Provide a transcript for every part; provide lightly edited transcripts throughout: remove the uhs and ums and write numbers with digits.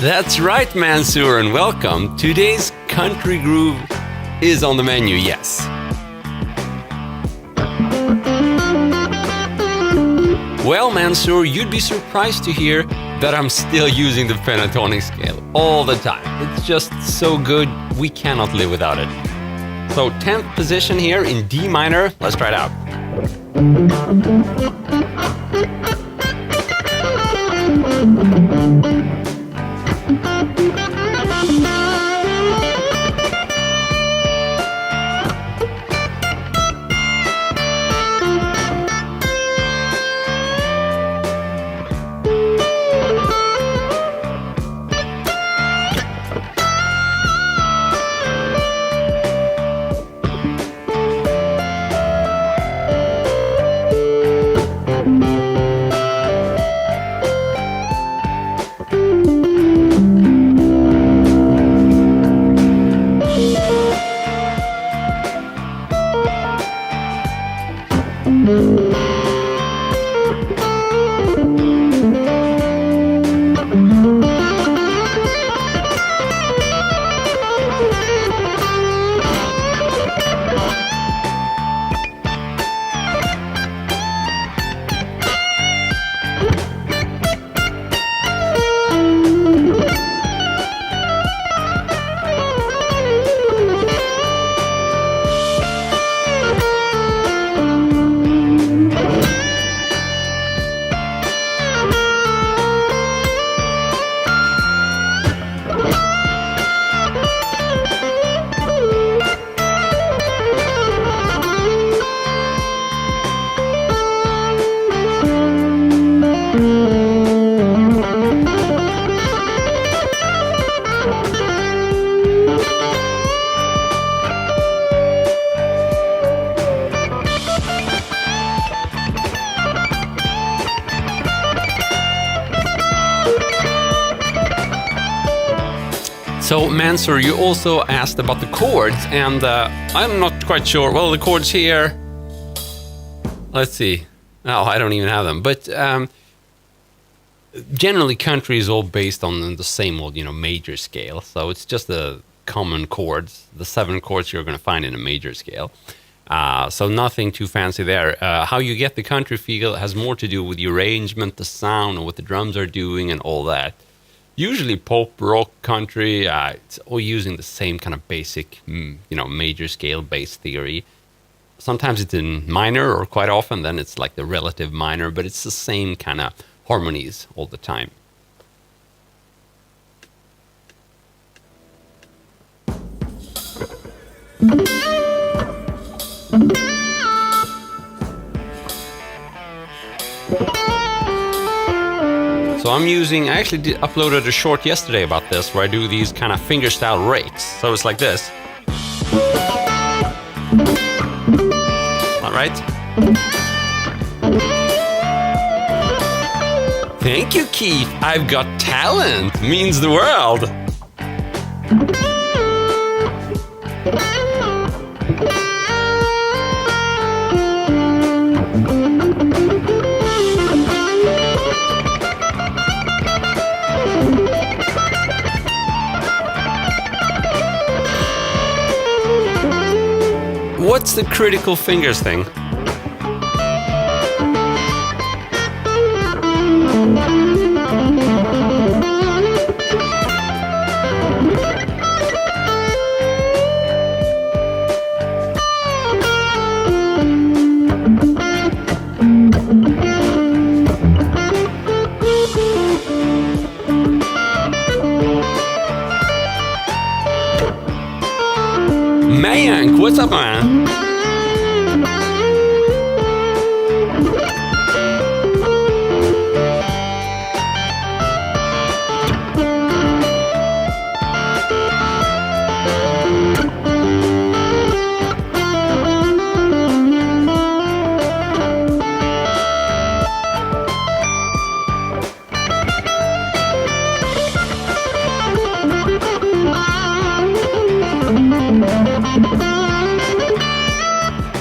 That's right, Mansoor, and welcome. Today's country groove is on the menu, yes. Well, Mansoor, you'd be surprised to hear that I'm still using the pentatonic scale all the time. It's just so good, we cannot live without it. So 10th position here in D minor, let's try it out. So, Mansoor, you also asked about the chords, and I'm not quite sure. Well, the chords here, let's see. Oh, I don't even have them. But generally, country is all based on the same old, major scale. So it's just the common chords, the 7 chords you're going to find in a major scale. So nothing too fancy there. How you get the country feel has more to do with the arrangement, the sound, and what the drums are doing, and all that. Usually pop, rock, country, it's all using the same kind of basic, major scale bass theory. Sometimes it's in minor, or quite often then it's like the relative minor, but it's the same kind of harmonies all the time. So I actually uploaded a short yesterday about this, where I do these kind of fingerstyle rakes. So it's like this. All right. Thank you, Keith. I've got talent. Means the world. What's the critical fingers thing? Mayank, what's up, man?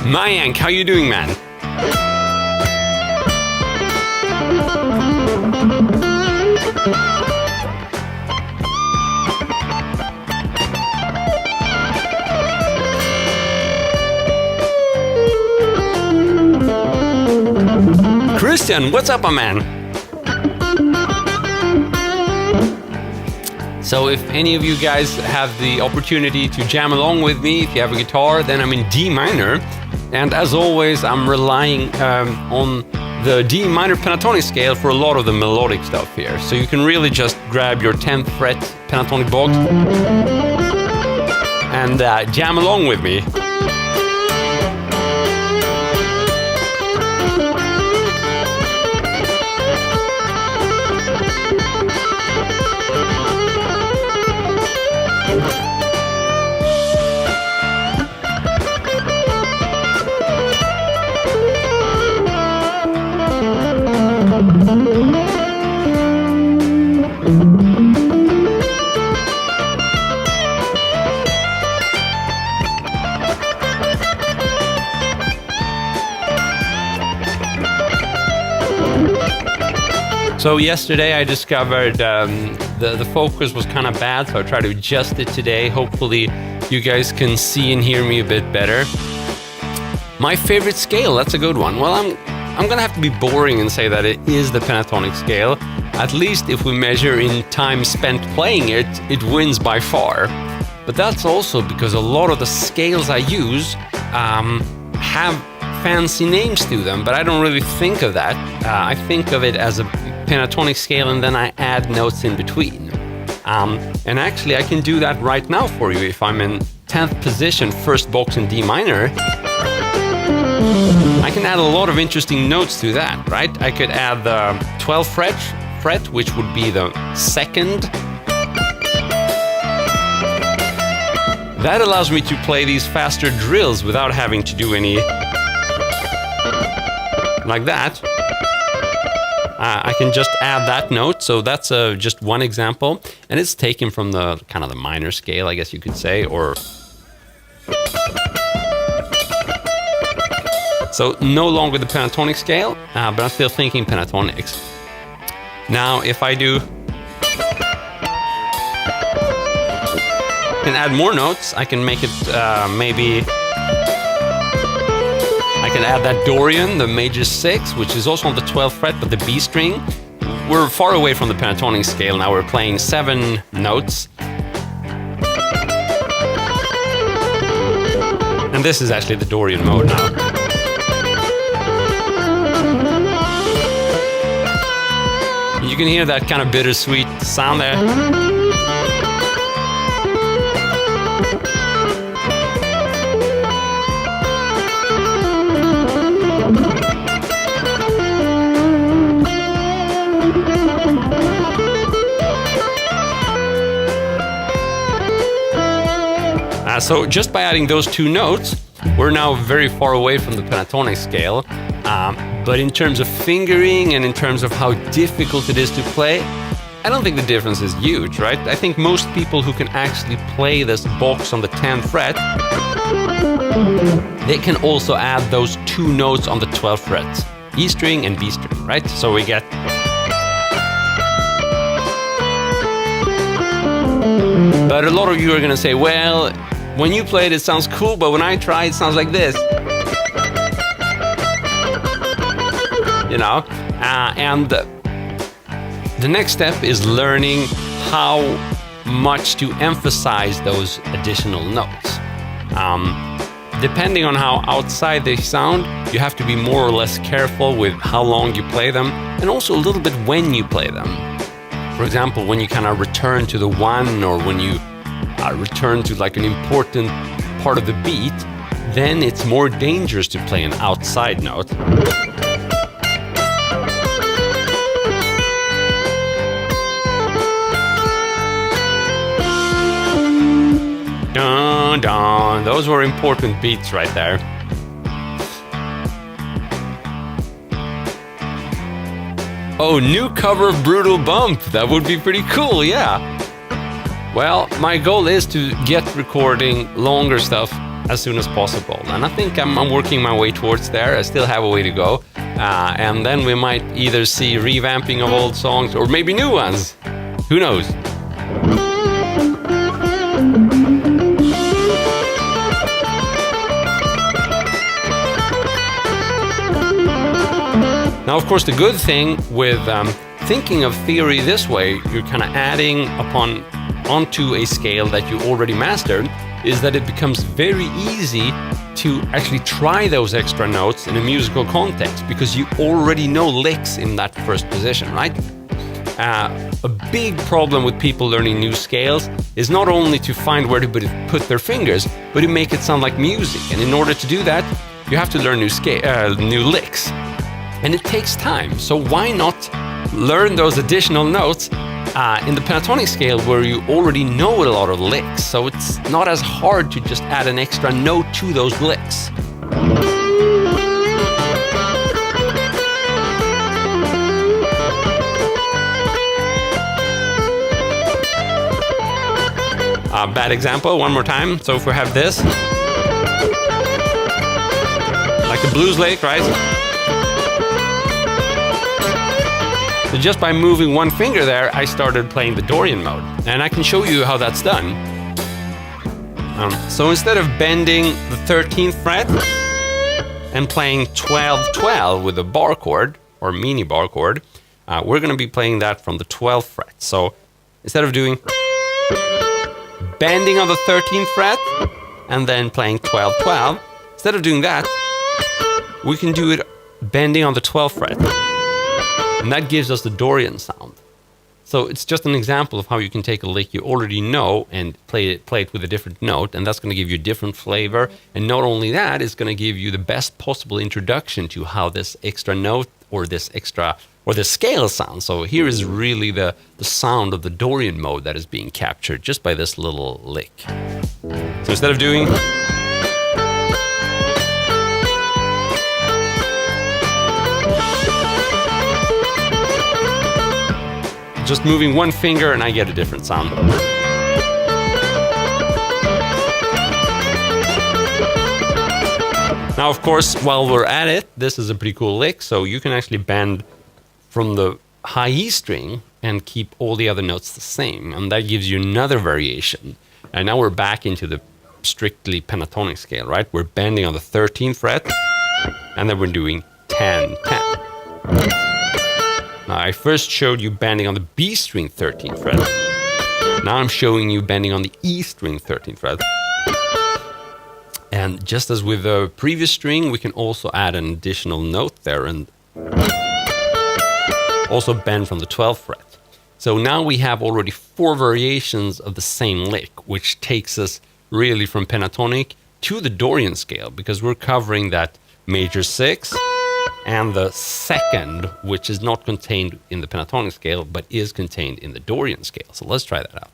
Mayank, how you doing, man? Christian, what's up, my man? So if any of you guys have the opportunity to jam along with me, if you have a guitar, then I'm in D minor. And as always, I'm relying on the D minor pentatonic scale for a lot of the melodic stuff here. So you can really just grab your 10th fret pentatonic box and jam along with me. So yesterday I discovered the focus was kind of bad, so I tried to adjust it today. Hopefully you guys can see and hear me a bit better. My favorite scale, that's a good one. Well, I'm gonna have to be boring and say that it is the pentatonic scale. At least if we measure in time spent playing it, it wins by far. But that's also because a lot of the scales I use have fancy names to them, but I don't really think of that. I think of it as a pentatonic scale and then I add notes in between. And actually I can do that right now for you. If I'm in 10th position, first box in D minor, I can add a lot of interesting notes to that, right? I could add the 12th fret, which would be the second. That allows me to play these faster drills without having to do any like that. I can just add that note, so that's just one example, and it's taken from the kind of the minor scale, I guess you could say, or so no longer the pentatonic scale, but I'm still thinking pentatonics. Now, if I can add more notes, I can make it maybe. I can add that Dorian, the major 6, which is also on the 12th fret, but the B string. We're far away from the pentatonic scale now. We're playing 7 notes. And this is actually the Dorian mode now. You can hear that kind of bittersweet sound there. So just by adding those 2 notes, we're now very far away from the pentatonic scale. But in terms of fingering and in terms of how difficult it is to play, I don't think the difference is huge, right? I think most people who can actually play this box on the 10th fret, they can also add those 2 notes on the 12th fret, E string and B string, right? So we get. But a lot of you are going to say, well, when you play it, it sounds cool, but when I try, it sounds like this. You know? And the next step is learning how much to emphasize those additional notes. Depending on how outside they sound, you have to be more or less careful with how long you play them, and also a little bit when you play them. For example, when you kind of return to the 1, or when you return to like an important part of the beat, then it's more dangerous to play an outside note. Dun, dun. Those were important beats right there. Oh, new cover of Brutal Bump. That would be pretty cool, yeah. Well, my goal is to get recording longer stuff as soon as possible. And I think I'm working my way towards there. I still have a way to go. And then we might either see revamping of old songs or maybe new ones. Who knows? Now, of course, the good thing with thinking of theory this way, you're kind of adding onto a scale that you already mastered, is that it becomes very easy to actually try those extra notes in a musical context because you already know licks in that first position, right? A big problem with people learning new scales is not only to find where to put their fingers, but to make it sound like music. And in order to do that, you have to learn new licks. And it takes time. So why not learn those additional notes in the pentatonic scale where you already know a lot of licks? So it's not as hard to just add an extra note to those licks. Bad example, one more time. So if we have this, like the blues lick, right? So just by moving one finger there, I started playing the Dorian mode. And I can show you how that's done. So instead of bending the 13th fret and playing 12-12 with a bar chord or mini bar chord, we're going to be playing that from the 12th fret. So instead of doing bending on the 13th fret and then playing 12-12, instead of doing that, we can do it bending on the 12th fret. And that gives us the Dorian sound. So it's just an example of how you can take a lick you already know and play it with a different note, and that's going to give you a different flavor. And not only that, it's going to give you the best possible introduction to how this extra note or this scale sounds. So here is really the sound of the Dorian mode that is being captured just by this little lick. So instead of doing just moving one finger and I get a different sound. Now, of course, while we're at it, this is a pretty cool lick, so you can actually bend from the high E string and keep all the other notes the same, and that gives you another variation. And now we're back into the strictly pentatonic scale, right? We're bending on the 13th fret, and then we're doing 10-10. Now, I first showed you bending on the B string 13th fret. Now I'm showing you bending on the E string 13th fret. And just as with the previous string, we can also add an additional note there and also bend from the 12th fret. So now we have already 4 variations of the same lick, which takes us really from pentatonic to the Dorian scale, because we're covering that major 6 and the second, which is not contained in the pentatonic scale, but is contained in the Dorian scale. So let's try that out.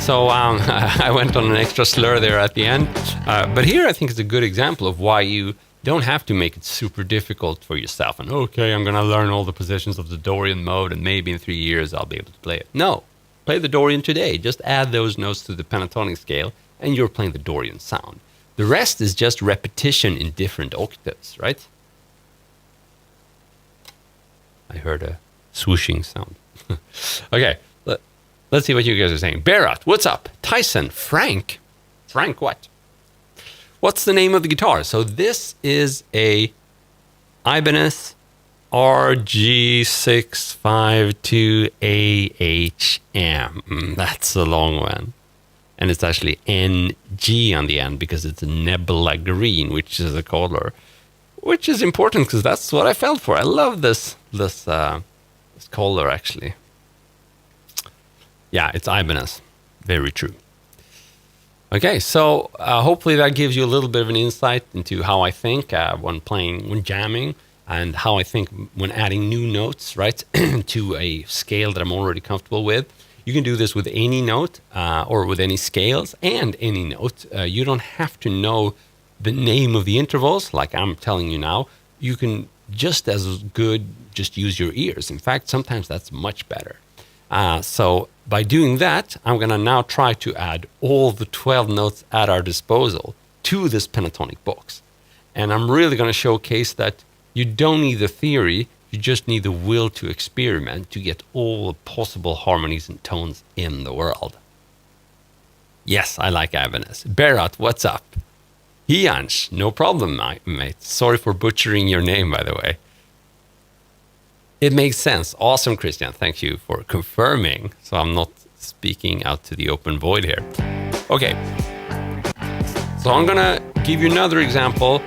So I went on an extra slur there at the end. But here I think it's a good example of why you don't have to make it super difficult for yourself. And okay, I'm going to learn all the positions of the Dorian mode and maybe in 3 years I'll be able to play it. No, play the Dorian today. Just add those notes to the pentatonic scale and you're playing the Dorian sound. The rest is just repetition in different octaves, right? I heard a swooshing sound. Okay, let's see what you guys are saying. Berat, what's up? Tyson, Frank. Frank what? What's the name of the guitar? So this is a Ibanez RG652AHM. That's a long one. And it's actually NG on the end because it's a Nebula Green, which is a color, which is important because that's what I felt for. I love this color, actually. Yeah, it's Ibanez. Very true. Okay, so hopefully that gives you a little bit of an insight into how I think when jamming, and how I think when adding new notes, right, to a scale that I'm already comfortable with. You can do this with any note or with any scales and any note. You don't have to know the name of the intervals like I'm telling you now. You can just as good just use your ears. In fact, sometimes that's much better. So by doing that, I'm going to now try to add all the 12 notes at our disposal to this pentatonic box. And I'm really going to showcase that you don't need the theory, you You just need the will to experiment to get all the possible harmonies and tones in the world. Yes, I like Avanes. Berat, what's up? Hianch, no problem, mate. Sorry for butchering your name, by the way. It makes sense. Awesome, Christian. Thank you for confirming. So I'm not speaking out to the open void here. Okay. So I'm going to give you another example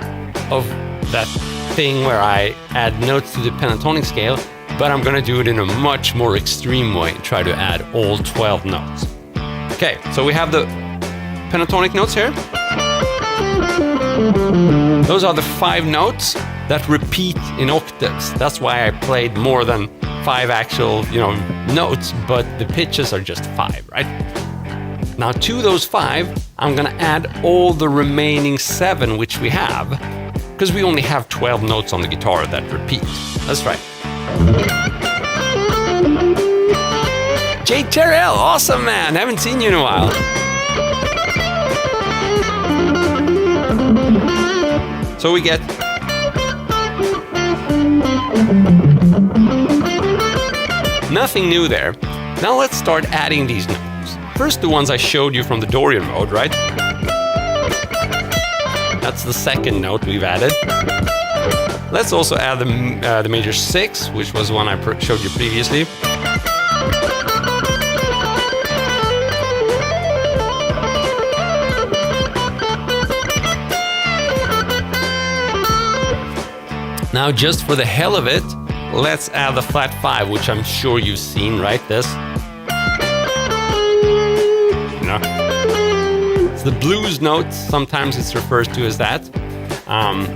of that thing where I add notes to the pentatonic scale, but I'm going to do it in a much more extreme way and try to add all 12 notes. Okay, so we have the pentatonic notes here. Those are the 5 notes that repeat in octaves. That's why I played more than 5 actual, notes, but the pitches are just 5, right? Now to those 5, I'm gonna add all the remaining 7 which we have, because we only have 12 notes on the guitar that repeat. That's right. Jay Terrell, awesome man, haven't seen you in a while. So we get nothing new there. Now let's start adding these notes. First, the ones I showed you from the Dorian mode, right? That's the second note we've added. Let's also add the major 6, which was the one I showed you previously. Now, just for the hell of it, let's add the flat 5, which I'm sure you've seen, right? This. It's the blues notes. Sometimes it's referred to as that.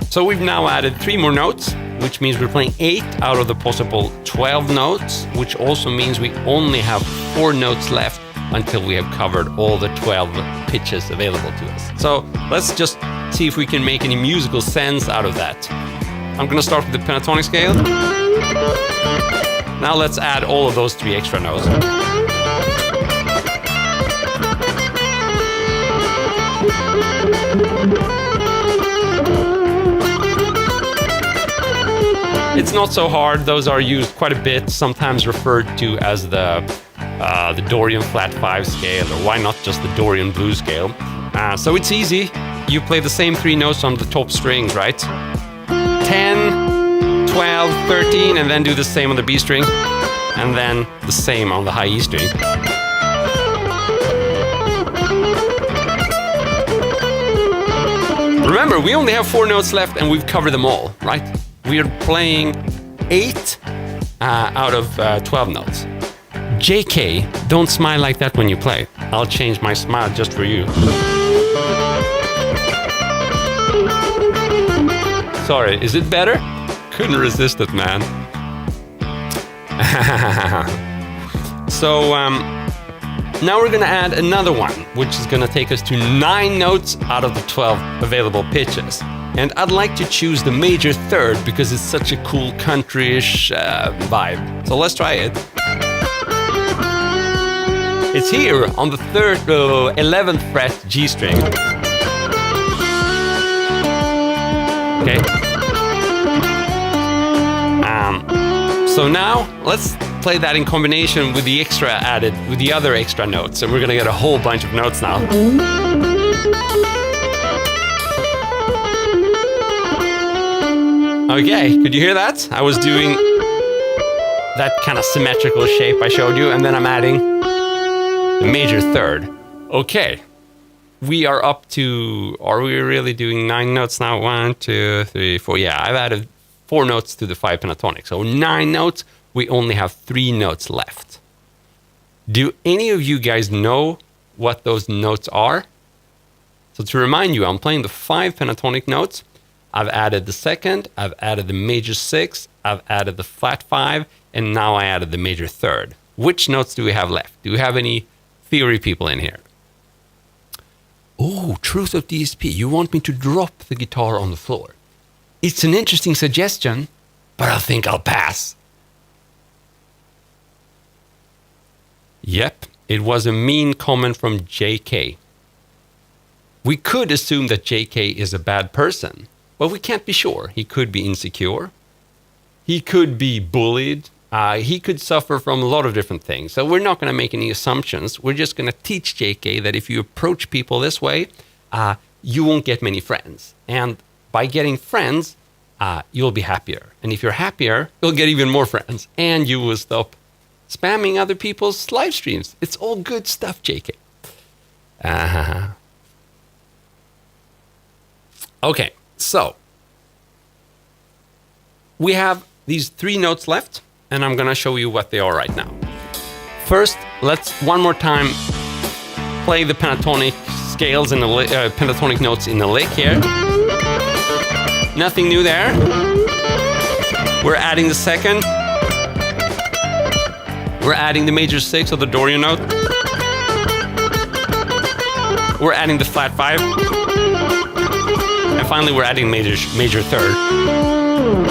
So we've now added 3 more notes, which means we're playing 8 out of the possible 12 notes, which also means we only have 4 notes left until we have covered all the 12 pitches available to us. So let's just see if we can make any musical sense out of that. I'm going to start with the pentatonic scale. Now let's add all of those 3 extra notes. It's not so hard. Those are used quite a bit, sometimes referred to as the Dorian flat 5 scale, or why not just the Dorian blues scale. So it's easy. You play the same 3 notes on the top strings, right? 10, 12, 13, and then do the same on the B string, and then the same on the high E string. Remember, we only have 4 notes left and we've covered them all, right? We are playing 8 out of 12 notes. JK, don't smile like that when you play. I'll change my smile just for you. Sorry, is it better? Couldn't resist it, man. So now we're gonna add another one, which is gonna take us to 9 notes out of the 12 available pitches. And I'd like to choose the major 3rd because it's such a cool country-ish vibe. So let's try it. It's here on the 11th fret G string. Okay. So now let's play that in combination with the extra added, with the other extra notes. And we're gonna get a whole bunch of notes now. Okay, could you hear that? I was doing that kind of symmetrical shape I showed you, and then I'm adding the major 3rd. Okay. We are up to, are we really doing 9 notes now? 1, 2, 3, 4. Yeah, I've added 4 notes to the 5 pentatonic. So 9 notes, we only have 3 notes left. Do any of you guys know what those notes are? So to remind you, I'm playing the 5 pentatonic notes. I've added the 2nd, I've added the major 6, I've added the flat 5, and now I added the major 3rd. Which notes do we have left? Do we have any theory people in here? Oh, truth of DSP, you want me to drop the guitar on the floor. It's an interesting suggestion, but I think I'll pass. Yep, it was a mean comment from JK. We could assume that JK is a bad person, but we can't be sure. He could be insecure. He could be bullied. He could suffer from a lot of different things. So we're not going to make any assumptions. We're just going to teach JK that if you approach people this way, you won't get many friends. And by getting friends, you'll be happier. And if you're happier, you'll get even more friends. And you will stop spamming other people's live streams. It's all good stuff, JK. Okay, so we have these 3 notes left, and I'm gonna show you what they are right now. First, let's one more time play the pentatonic scales and the pentatonic notes in the lick here. Nothing new there. We're adding the second. We're adding the major 6 of the Dorian note. We're adding the flat 5. And finally, we're adding major 3rd.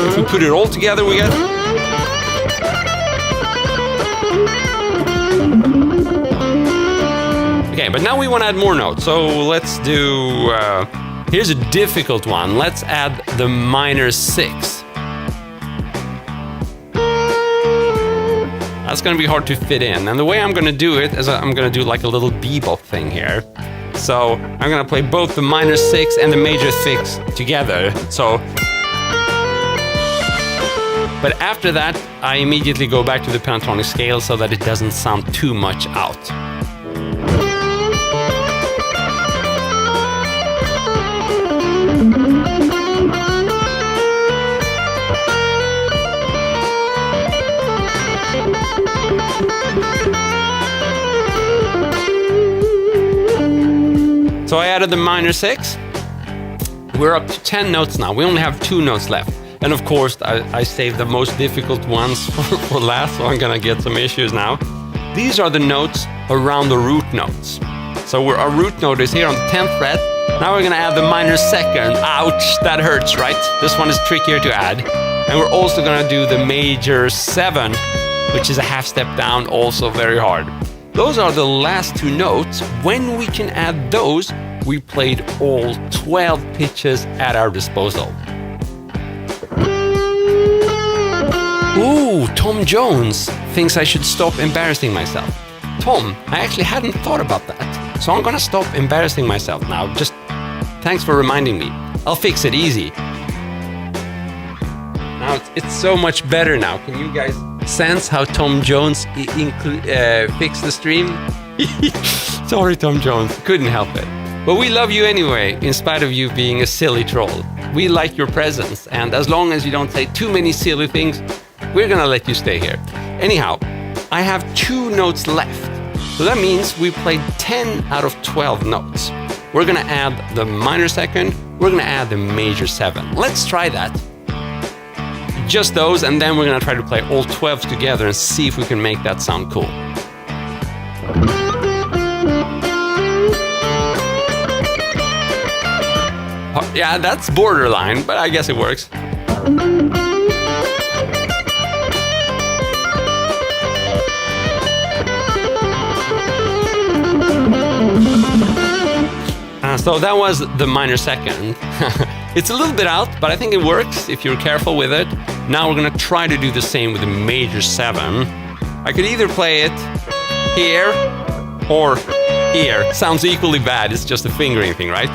If we put it all together, we get... Okay, but now we want to add more notes. So let's do... here's a difficult one. Let's add the minor 6. That's going to be hard to fit in. And the way I'm going to do it is I'm going to do like a little bebop thing here. So I'm going to play both the minor 6 and the major 6 together. So, but after that, I immediately go back to the pentatonic scale so that it doesn't sound too much out. So I added the minor 6. We're up to 10 notes now. We only have 2 notes left. And of course, I saved the most difficult ones for last, so I'm gonna get some issues now. These are the notes around the root notes. So our root note is here on the 10th fret. Now we're gonna add the minor 2nd. Ouch, that hurts, right? This one is trickier to add. And we're also gonna do the major 7, which is a half step down, also very hard. Those are the last 2 notes. When we can add those, we played all 12 pitches at our disposal. Ooh, Tom Jones thinks I should stop embarrassing myself. Tom, I actually hadn't thought about that. So I'm gonna stop embarrassing myself now. Just thanks for reminding me. I'll fix it easy. Now it's so much better now. Can you guys sense how Tom Jones fixed the stream? Sorry, Tom Jones, couldn't help it. But we love you anyway, in spite of you being a silly troll. We like your presence, and as long as you don't say too many silly things, we're gonna let you stay here. Anyhow, I have 2 notes left. So that means we played 10 out of 12 notes. We're gonna add the minor 2nd, we're gonna add the major 7. Let's try that. Just those, and then we're gonna try to play all 12 together and see if we can make that sound cool. Yeah, that's borderline, but I guess it works. So that was the minor 2nd. It's a little bit out, but I think it works if you're careful with it. Now we're gonna try to do the same with the major 7. I could either play it here or here. Sounds equally bad, it's just a fingering thing, right?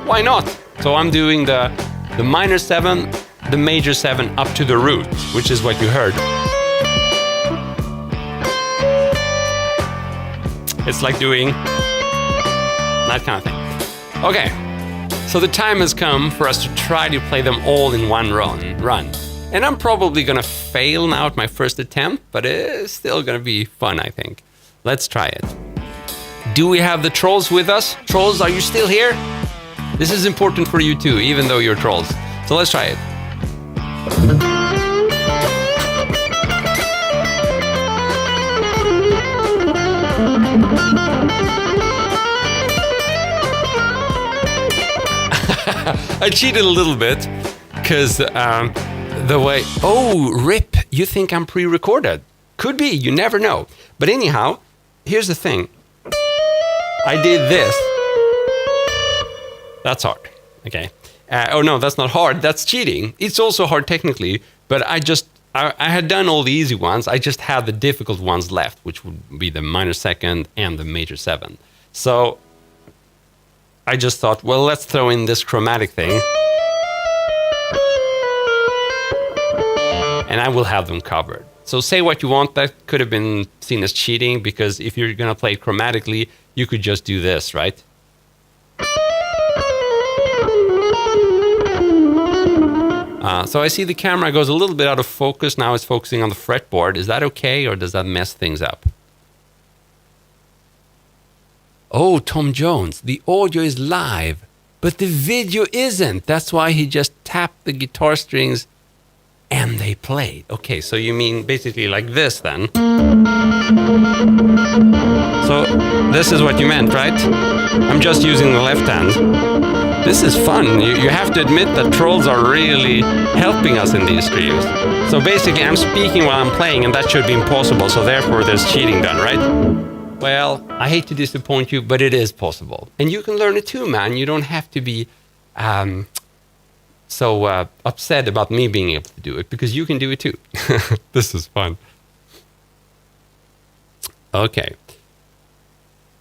Why not? So I'm doing the minor 7, the major 7 up to the root, which is what you heard. It's like doing that kind of thing. Okay, so the time has come for us to try to play them all in one run. And I'm probably gonna fail now at my first attempt, but it's still gonna be fun, I think. Let's try it. Do we have the trolls with us? Trolls, are you still here? This is important for you too, even though you're trolls. So let's try it. I cheated a little bit, because the way... Oh, rip, you think I'm pre-recorded. Could be, you never know. But anyhow, here's the thing. I did this. That's hard. Okay. Oh no, that's not hard. That's cheating. It's also hard technically, but I had done all the easy ones. I just had the difficult ones left, which would be the minor second and the major seventh. So I just thought, well, let's throw in this chromatic thing. And I will have them covered. So say what you want. That could have been seen as cheating, because if you're going to play it chromatically, you could just do this, right? So I see the camera goes a little bit out of focus. Now it's focusing on the fretboard. Is that okay, or does that mess things up? Oh, Tom Jones, the audio is live, but the video isn't. That's why he just tapped the guitar strings and they played. Okay, so you mean basically like this then? So this is what you meant, right? I'm just using the left hand. This is fun. You have to admit that trolls are really helping us in these streams. So basically I'm speaking while I'm playing, and that should be impossible, so therefore there's cheating done, right? Well, I hate to disappoint you, but it is possible. And you can learn it too, man. You don't have to be so upset about me being able to do it, because you can do it too. This is fun. Okay.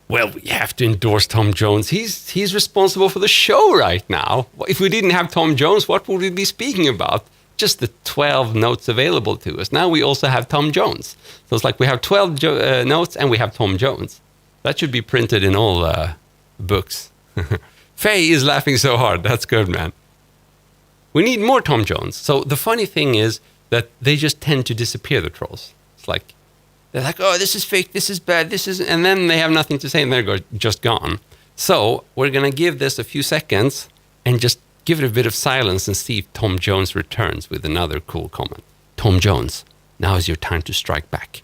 Well, we have to endorse Tom Jones. He's responsible for the show right now. If we didn't have Tom Jones, what would we be speaking about? Just the 12 notes available to us. Now we also have Tom Jones. So it's like we have 12 notes and we have Tom Jones. That should be printed in all books. Faye is laughing so hard. That's good, man. We need more Tom Jones. So the funny thing is that they just tend to disappear, the trolls. It's like, they're like, oh, this is fake, this is bad, this is... And then they have nothing to say and they're just gone. So we're going to give this a few seconds and just give it a bit of silence and see if Tom Jones returns with another cool comment. Tom Jones, now is your time to strike back.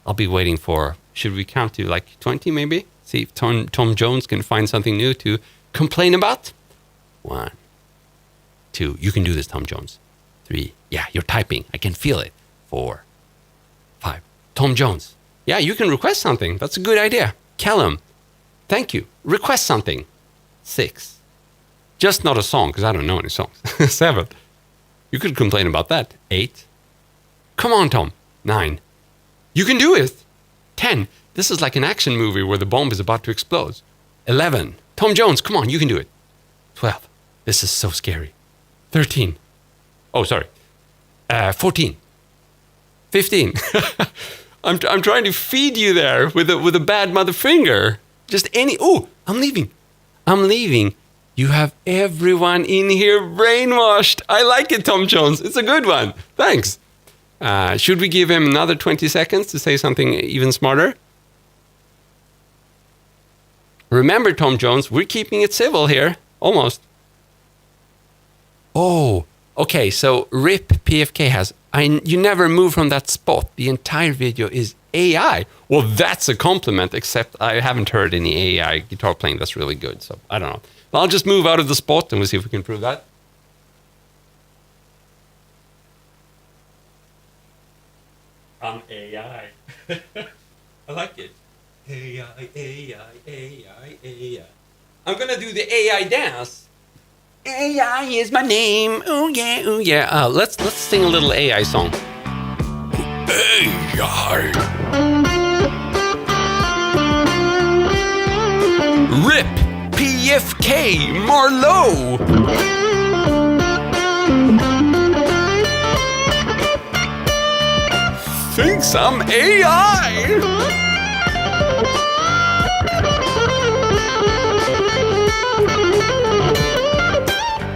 I'll be waiting for... Should we count to like 20 maybe? See if Tom Jones can find something new to complain about? 1, 2, you can do this, Tom Jones. 3, yeah, you're typing, I can feel it. 4, 5, Tom Jones. Yeah, you can request something. That's a good idea. Callum, thank you. Request something. 6. Just not a song, because I don't know any songs. 7. You could complain about that. 8. Come on, Tom. 9. You can do it. 10. This is like an action movie where the bomb is about to explode. 11. Tom Jones, come on, you can do it. 12. This is so scary. 13. Oh, sorry. 14. 15. I'm trying to feed you there with a bad mother finger. Just any... Oh, I'm leaving. I'm leaving. You have everyone in here brainwashed. I like it, Tom Jones. It's a good one. Thanks. Should we give him another 20 seconds to say something even smarter? Remember, Tom Jones, we're keeping it civil here. Almost. Oh, okay. So RIP PFK has... you never move from that spot. The entire video is AI. Well, that's a compliment, except I haven't heard any AI guitar playing that's really good. So I don't know. But I'll just move out of the spot and we'll see if we can prove that. I'm AI. I like it. AI, AI, AI, AI. I'm gonna do the AI dance. AI is my name. Oh yeah, oh yeah. Let's sing a little AI song. AI. RIP PFK Marlowe. Thinks I'm AI.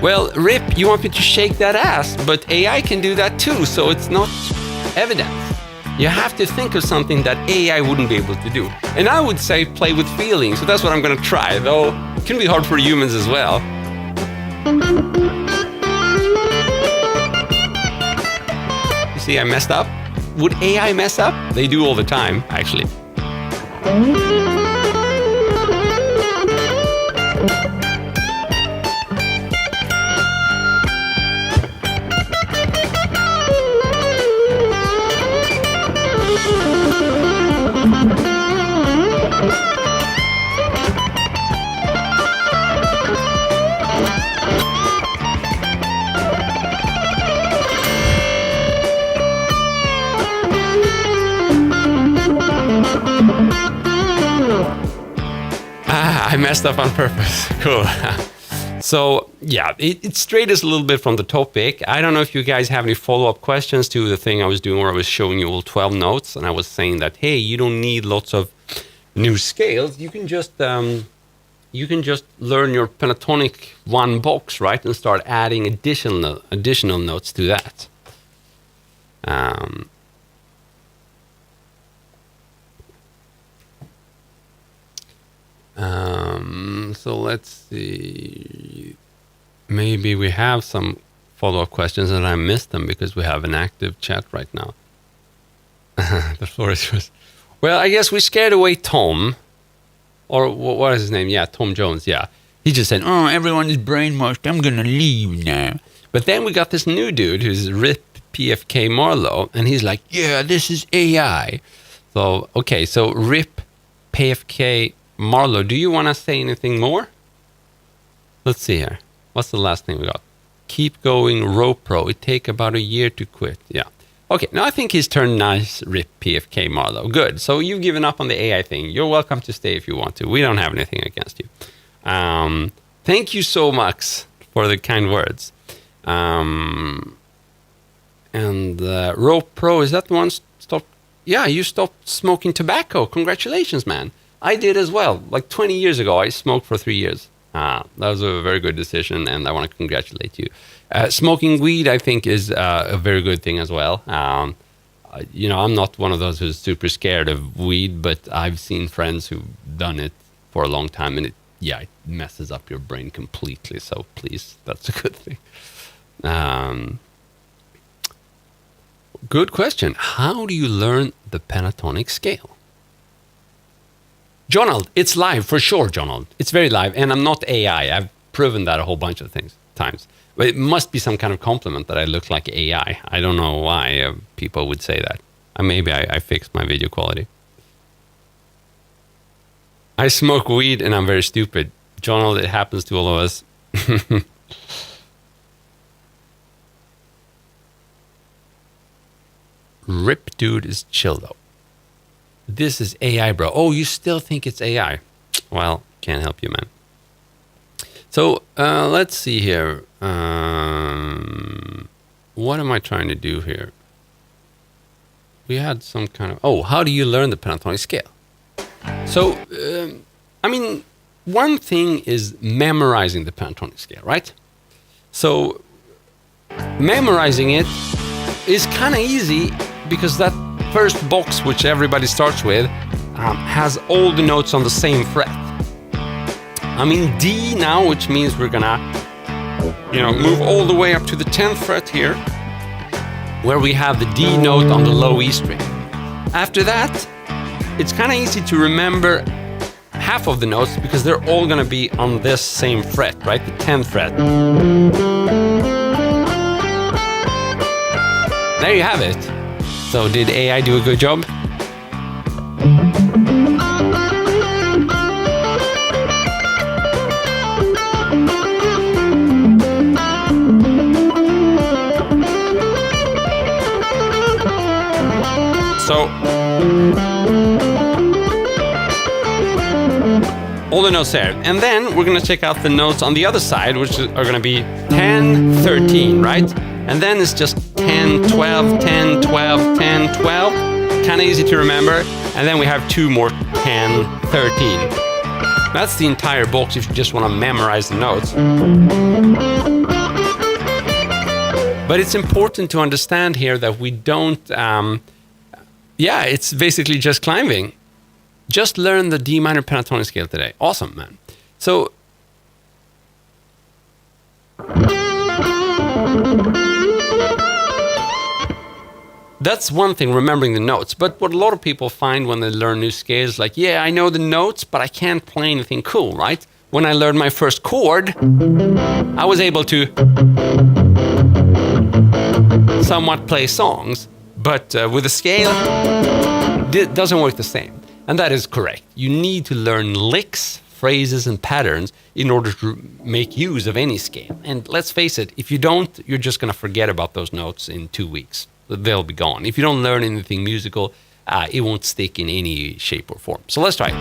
Well, RIP, you want me to shake that ass, but AI can do that too, so it's not evidence. You have to think of something that AI wouldn't be able to do. And I would say play with feeling, so that's what I'm gonna try, though it can be hard for humans as well. You see, I messed up. Would AI mess up? They do all the time, actually. I messed up on purpose. Cool. So, yeah, it strayed us a little bit from the topic. I don't know if you guys have any follow-up questions to the thing I was doing where I was showing you all 12 notes, and I was saying that, hey, you don't need lots of new scales. You can just learn your pentatonic one box, right, and start adding additional notes to that. So let's see. Maybe we have some follow-up questions and I missed them because we have an active chat right now. The floor is yours. Well, I guess we scared away Tom. Or what is his name? Yeah, Tom Jones, yeah. He just said, oh, everyone is brainwashed. I'm going to leave now. But then we got this new dude who's Rip PFK Marlowe. And he's like, yeah, this is AI. So, okay, so Rip PFK Marlowe, do you want to say anything more? Let's see here. What's the last thing we got? Keep going, RoPro. It take about a year to quit. Yeah. Okay, now I think he's turned nice, Rip PFK Marlowe. Good. So you've given up on the AI thing. You're welcome to stay if you want to. We don't have anything against you. Thank you so much for the kind words. And RoPro, is that the one stopped? Yeah, you stopped smoking tobacco. Congratulations, man. I did as well. Like 20 years ago, I smoked for 3 years. That was a very good decision, and I want to congratulate you. Smoking weed, I think, is a very good thing as well. You know, I'm not one of those who's super scared of weed, but I've seen friends who've done it for a long time, and it messes up your brain completely. So please, that's a good thing. Good question. How do you learn the pentatonic scale? Jonald, it's live for sure, Jonald. It's very live, and I'm not AI. I've proven that a whole bunch of times. But it must be some kind of compliment that I look like AI. I don't know why people would say that. Maybe I fixed my video quality. I smoke weed and I'm very stupid. Jonald, it happens to all of us. Rip dude is chill though. This is AI, bro. Oh, you still think it's AI? Well, can't help you, man. So let's see here. What am I trying to do here? We had some kind of... Oh, how do you learn the pentatonic scale? So, I mean, one thing is memorizing the pentatonic scale, right? So, memorizing it is kind of easy because that first box, which everybody starts with, has all the notes on the same fret. I'm in D now, which means we're gonna, move all the way up to the 10th fret here, where we have the D note on the low E string. After that, it's kind of easy to remember half of the notes because they're all gonna be on this same fret, right? The 10th fret. There you have it. So did AI do a good job? So all the notes there. And then we're going to check out the notes on the other side, which are going to be 10, 13, right? And then it's just 10, 12, 10, 12, 10, 12. Kind of easy to remember. And then we have two more 10, 13. That's the entire box if you just want to memorize the notes. But it's important to understand here that we don't... it's basically just climbing. Just learn the D minor pentatonic scale today. Awesome, man. So... That's one thing, remembering the notes. But what a lot of people find when they learn new scales, like, I know the notes, but I can't play anything cool, right? When I learned my first chord, I was able to somewhat play songs. But with a scale, it doesn't work the same. And that is correct. You need to learn licks, phrases, and patterns in order to make use of any scale. And let's face it, if you don't, you're just going to forget about those notes in 2 weeks. They'll be gone. If you don't learn anything musical, it won't stick in any shape or form. So let's try it.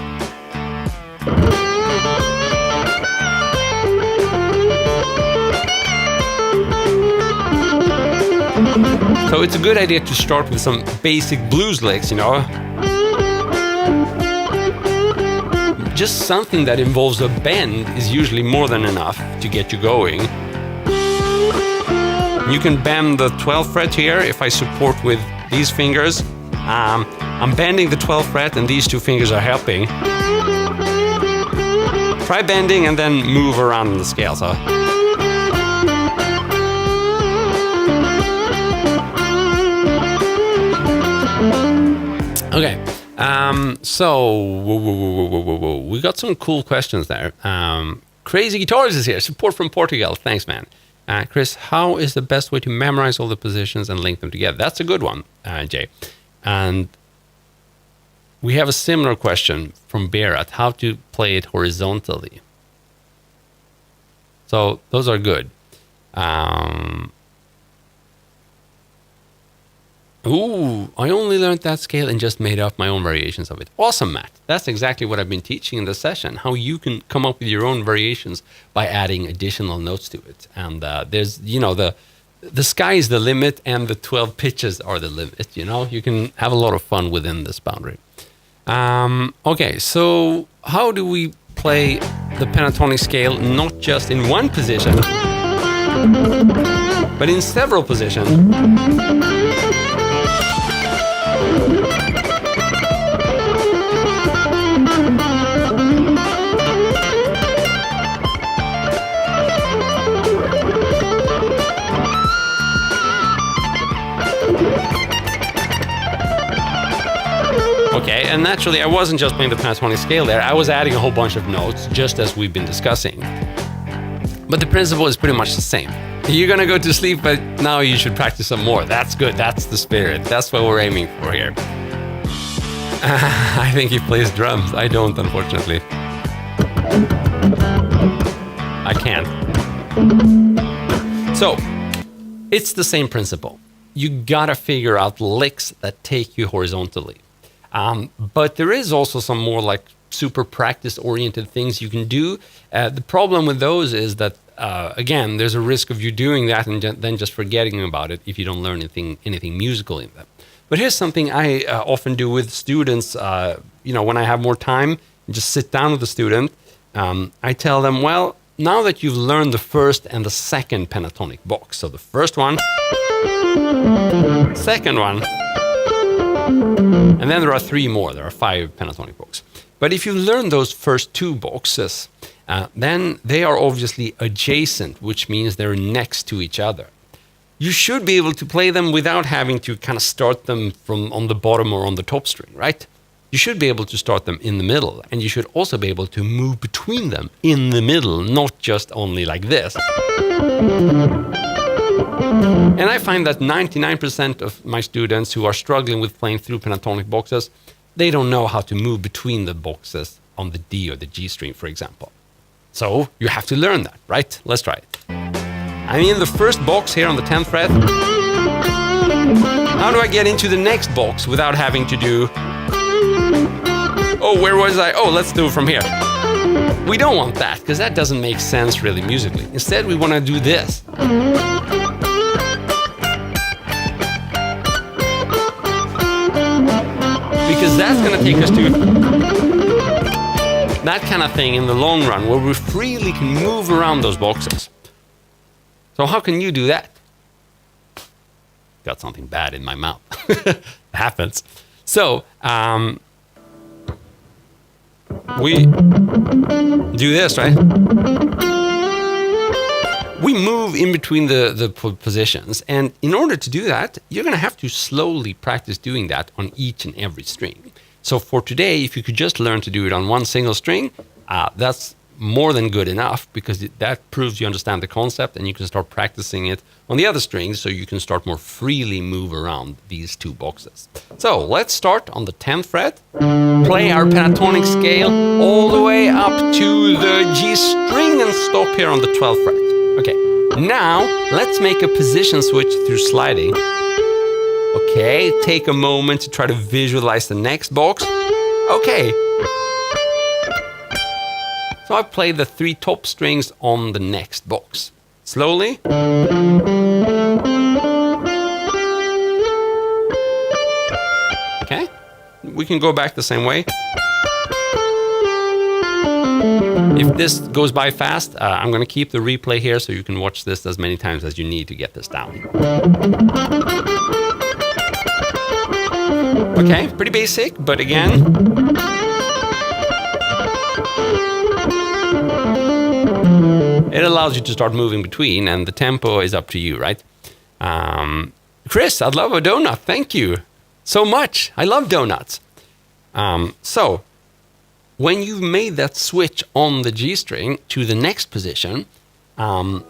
So it's a good idea to start with some basic blues licks, you know. Just something that involves a bend is usually more than enough to get you going. You can bend the 12th fret here if I support with these fingers. I'm bending the 12th fret and these two fingers are helping. Try bending and then move around the scale. So. Okay, so we got some cool questions there. Crazy Guitars is here, support from Portugal. Thanks, man. Chris, how is the best way to memorize all the positions and link them together? That's a good one, Jay. And we have a similar question from Berat, how to play it horizontally. So those are good. I only learned that scale and just made up my own variations of it. Awesome, Matt. That's exactly what I've been teaching in the session, how you can come up with your own variations by adding additional notes to it. And there's, you know, the sky is the limit and the 12 pitches are the limit, you know. You can have a lot of fun within this boundary. Okay, so how do we play the pentatonic scale not just in one position, but in several positions? Okay, and naturally I wasn't just playing the pentatonic scale there, I was adding a whole bunch of notes, just as we've been discussing. But the principle is pretty much the same. You're gonna go to sleep, but now you should practice some more. That's good, that's the spirit, that's what we're aiming for here. I think he plays drums, I don't, unfortunately. I can't. So, it's the same principle. You gotta figure out licks that take you horizontally. But there is also some more like super practice-oriented things you can do. The problem with those is that, again, there's a risk of you doing that and then just forgetting about it if you don't learn anything musical in them. But here's something I often do with students, you know, when I have more time, just sit down with the student. I tell them, well, now that you've learned the first and the second pentatonic box, so the first one, second one, and then there are three more. There are 5 pentatonic boxes. But if you learn those first 2 boxes, then they are obviously adjacent, which means they're next to each other. You should be able to play them without having to kind of start them from on the bottom or on the top string, right? You should be able to start them in the middle, and you should also be able to move between them in the middle, not just only like this. And I find that 99% of my students who are struggling with playing through pentatonic boxes, they don't know how to move between the boxes on the D or the G string, for example. So you have to learn that, right? Let's try it. I'm in the first box here on the 10th fret. How do I get into the next box without having to do... Oh, where was I? Oh, let's do it from here. We don't want that, because that doesn't make sense really musically. Instead, we want to do this. Because that's going to take us to that kind of thing in the long run, where we freely can move around those boxes. So how can you do that? Got something bad in my mouth. Happens. So, we do this, right? We move in between the positions, and in order to do that, you're going to have to slowly practice doing that on each and every string. So for today, if you could just learn to do it on one single string, that's more than good enough, because that proves you understand the concept, and you can start practicing it on the other strings, so you can start more freely move around these 2 boxes. So let's start on the 10th fret, play our pentatonic scale all the way up to the G string and stop here on the 12th fret. Okay, now let's make a position switch through sliding. Okay, take a moment to try to visualize the next box. Okay. So I play the 3 top strings on the next box. Slowly. we can go back the same way. If this goes by fast, I'm going to keep the replay here so you can watch this as many times as you need to get this down. Okay, pretty basic, but again, it allows you to start moving between, and the tempo is up to you, right? Chris, I'd love a donut. Thank you so much. I love donuts. So, when you've made that switch on the G string to the next position, then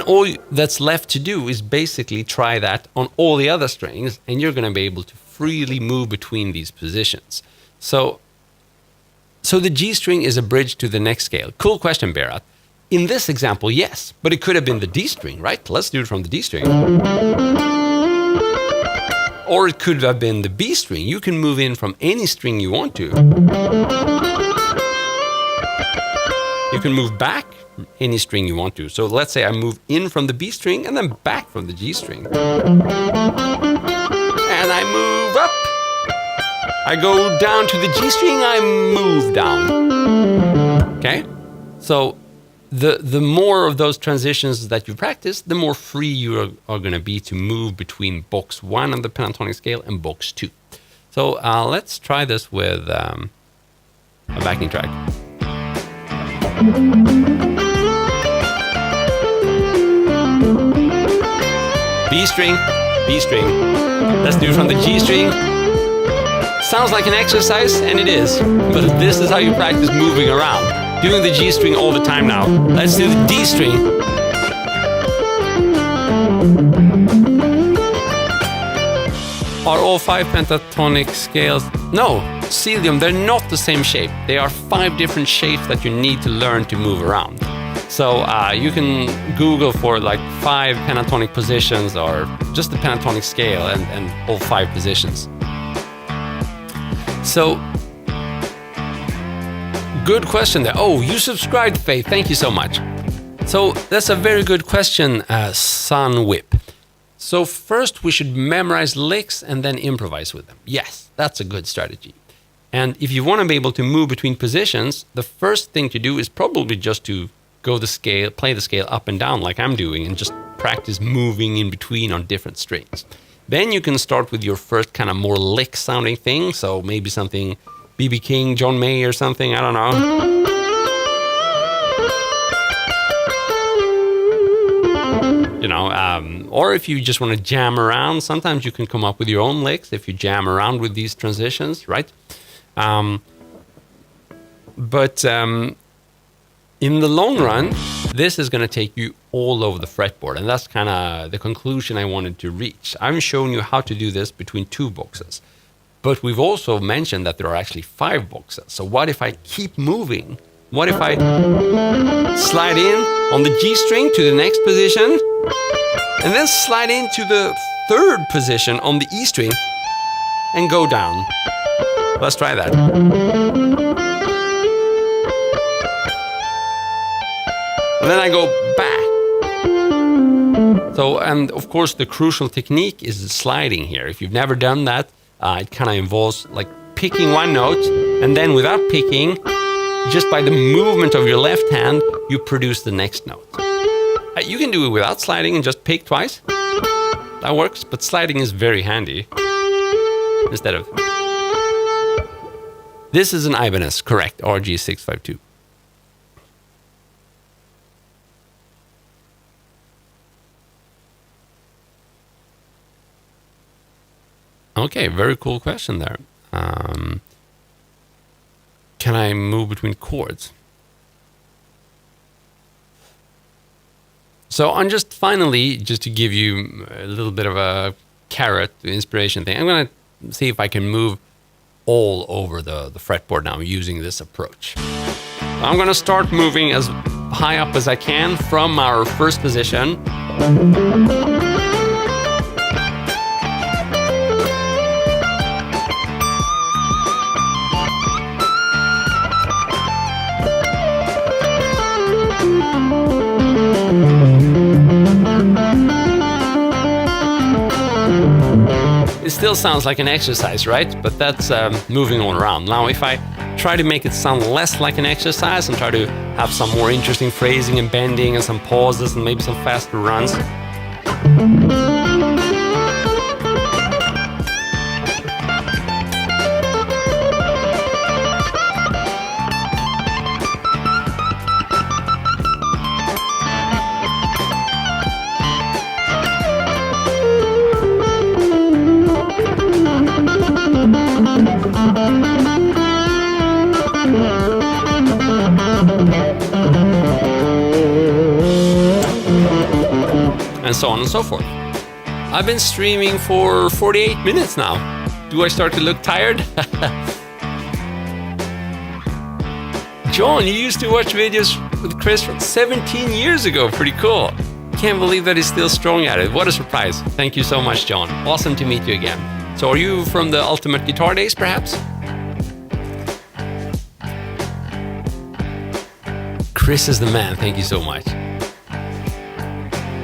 all that's left to do is basically try that on all the other strings, and you're going to be able to freely move between these positions. So the G string is a bridge to the next scale. Cool question, Berat. In this example, yes, but it could have been the D string, right? Let's do it from the D string. Or it could have been the B string. You can move in from any string you want to. You can move back any string you want to. So let's say I move in from the B string and then back from the G string. And I move up. I go down to the G string, I move down. Okay? So the more of those transitions that you practice, the more free you are going to be to move between box 1 on the pentatonic scale and box 2. So let's try this with a backing track. B string, B string. Let's do it from the G string. Sounds like an exercise, and it is. But this is how you practice moving around. Doing the G string all the time now. Let's do the D string. Are all 5 pentatonic scales? No, Celium, they're not the same shape. They are 5 different shapes that you need to learn to move around. So you can Google for like 5 pentatonic positions or just the pentatonic scale and all 5 positions. So, good question there. Oh, you subscribed, Faith. Thank you so much. So that's a very good question, Sun Whip. So first we should memorize licks and then improvise with them. Yes, that's a good strategy. And if you want to be able to move between positions, the first thing to do is probably just to go the scale, play the scale up and down like I'm doing, and just practice moving in between on different strings. Then you can start with your first kind of more lick sounding thing. So maybe something B.B. King, John May or something, I don't know. You know, or if you just want to jam around, sometimes you can come up with your own licks if you jam around with these transitions, right? But in the long run, this is going to take you all over the fretboard, and that's kind of the conclusion I wanted to reach. I've shown you how to do this between 2 boxes, but we've also mentioned that there are actually 5 boxes. So what if I keep moving? What if I slide in on the G string to the next position, and then slide into the 3rd position on the E string, and go down? Let's try that. And then I go back. So, and of course, the crucial technique is the sliding here. If you've never done that, it kind of involves like picking one note, and then without picking, just by the movement of your left hand, you produce the next note. You can do it without sliding and just pick twice. That works, but sliding is very handy. Instead of... This is an Ibanez, correct, RG652. Okay, very cool question there. Can I move between chords? So I'm just finally, just to give you a little bit of a carrot inspiration thing, I'm going to see if I can move all over the fretboard now using this approach. I'm going to start moving as high up as I can from our first position. it still sounds like an exercise, right? But that's moving on around. Now, if I try to make it sound less like an exercise and try to have some more interesting phrasing and bending and some pauses and maybe some faster runs. And so on and so forth. I've been streaming for 48 minutes now. Do I start to look tired? John, you used to watch videos with Chris from 17 years ago. Pretty cool. Can't believe that he's still strong at it. What a surprise. Thank you so much, John. Awesome to meet you again. So are you from the Ultimate Guitar days, perhaps? Chris is the man. Thank you so much.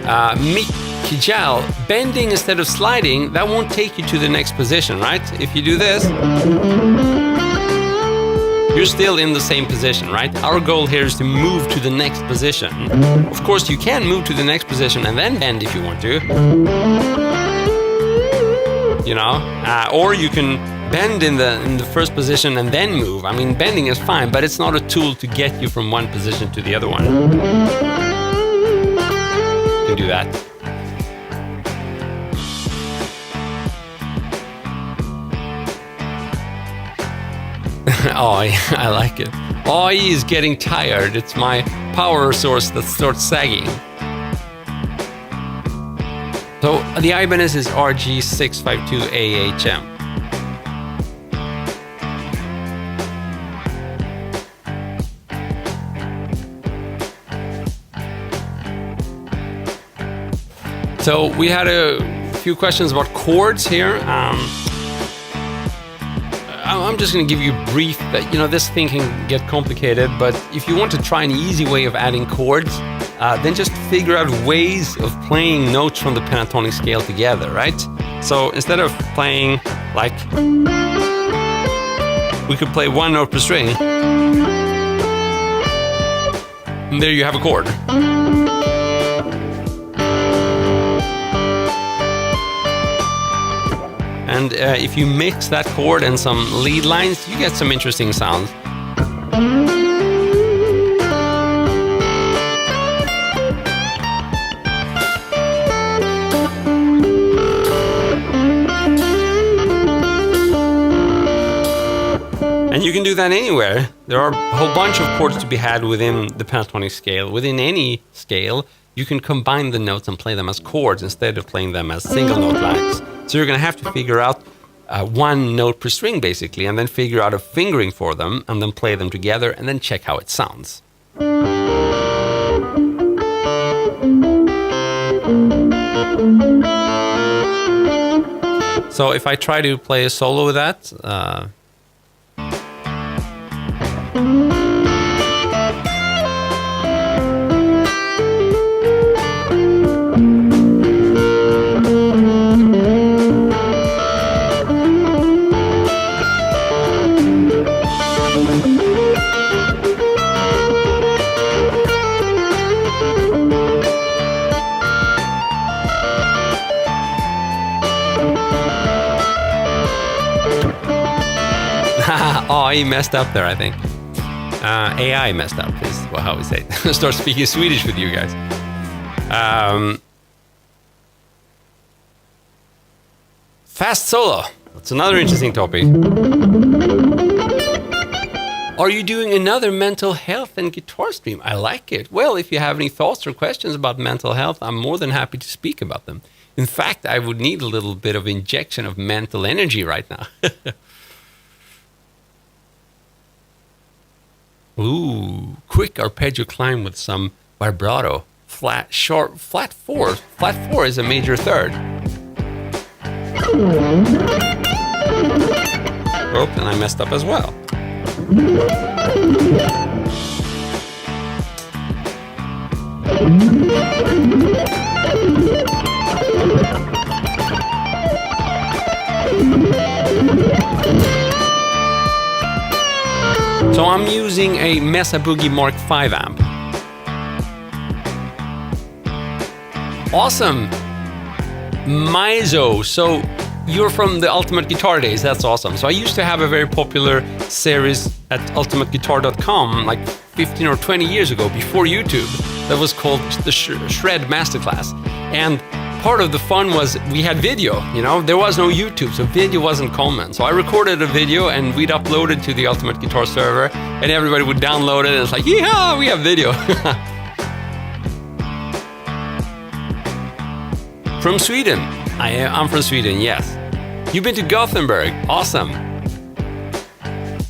Mick Kijal, bending instead of sliding, that won't take you to the next position, right? If you do this, you're still in the same position, right? Our goal here is to move to the next position. Of course, you can move to the next position and then bend if you want to. You know, or you can bend in the first position and then move. I mean, bending is fine, but it's not a tool to get you from one position to the other one. You can do that. Oh, I like it. Oh, he is getting tired. It's my power source that starts sagging. So the Ibanez is RG652AHM. So we had a few questions about chords here. I'm just going to give you a brief, you know, this thing can get complicated, but if you want to try an easy way of adding chords, then just figure out ways of playing notes from the pentatonic scale together, right? So instead of playing like, we could play one note per string, and there you have a chord. And if you mix that chord and some lead lines, you get some interesting sounds. And you can do that anywhere. There are a whole bunch of chords to be had within the pentatonic scale. Within any scale, you can combine the notes and play them as chords instead of playing them as single note lines. So you're going to have to figure out one note per string, basically, and then figure out a fingering for them, and then play them together, and then check how it sounds. So if I try to play a solo with that... Oh, he messed up there, I think. AI messed up is how we say it. Start speaking Swedish with you guys. Fast solo. That's another interesting topic. Are you doing another mental health and guitar stream? I like it. Well, if you have any thoughts or questions about mental health, I'm more than happy to speak about them. In fact, I would need a little bit of injection of mental energy right now. Ooh, quick arpeggio climb with some vibrato. Flat, short, flat four. Flat four is a major third. Oh, and I messed up as well. So I'm using a Mesa Boogie Mark V amp. Awesome. Maizo. So you're from the Ultimate Guitar days. That's awesome. So I used to have a very popular series at ultimateguitar.com like 15 or 20 years ago, before YouTube, that was called the Shred Masterclass. And part of the fun was we had video, you know, there was no YouTube, so video wasn't common. So I recorded a video and we'd upload it to the Ultimate Guitar server and everybody would download it and it's like, yeah, we have video. From Sweden. I'm from Sweden, yes. You've been to Gothenburg. Awesome.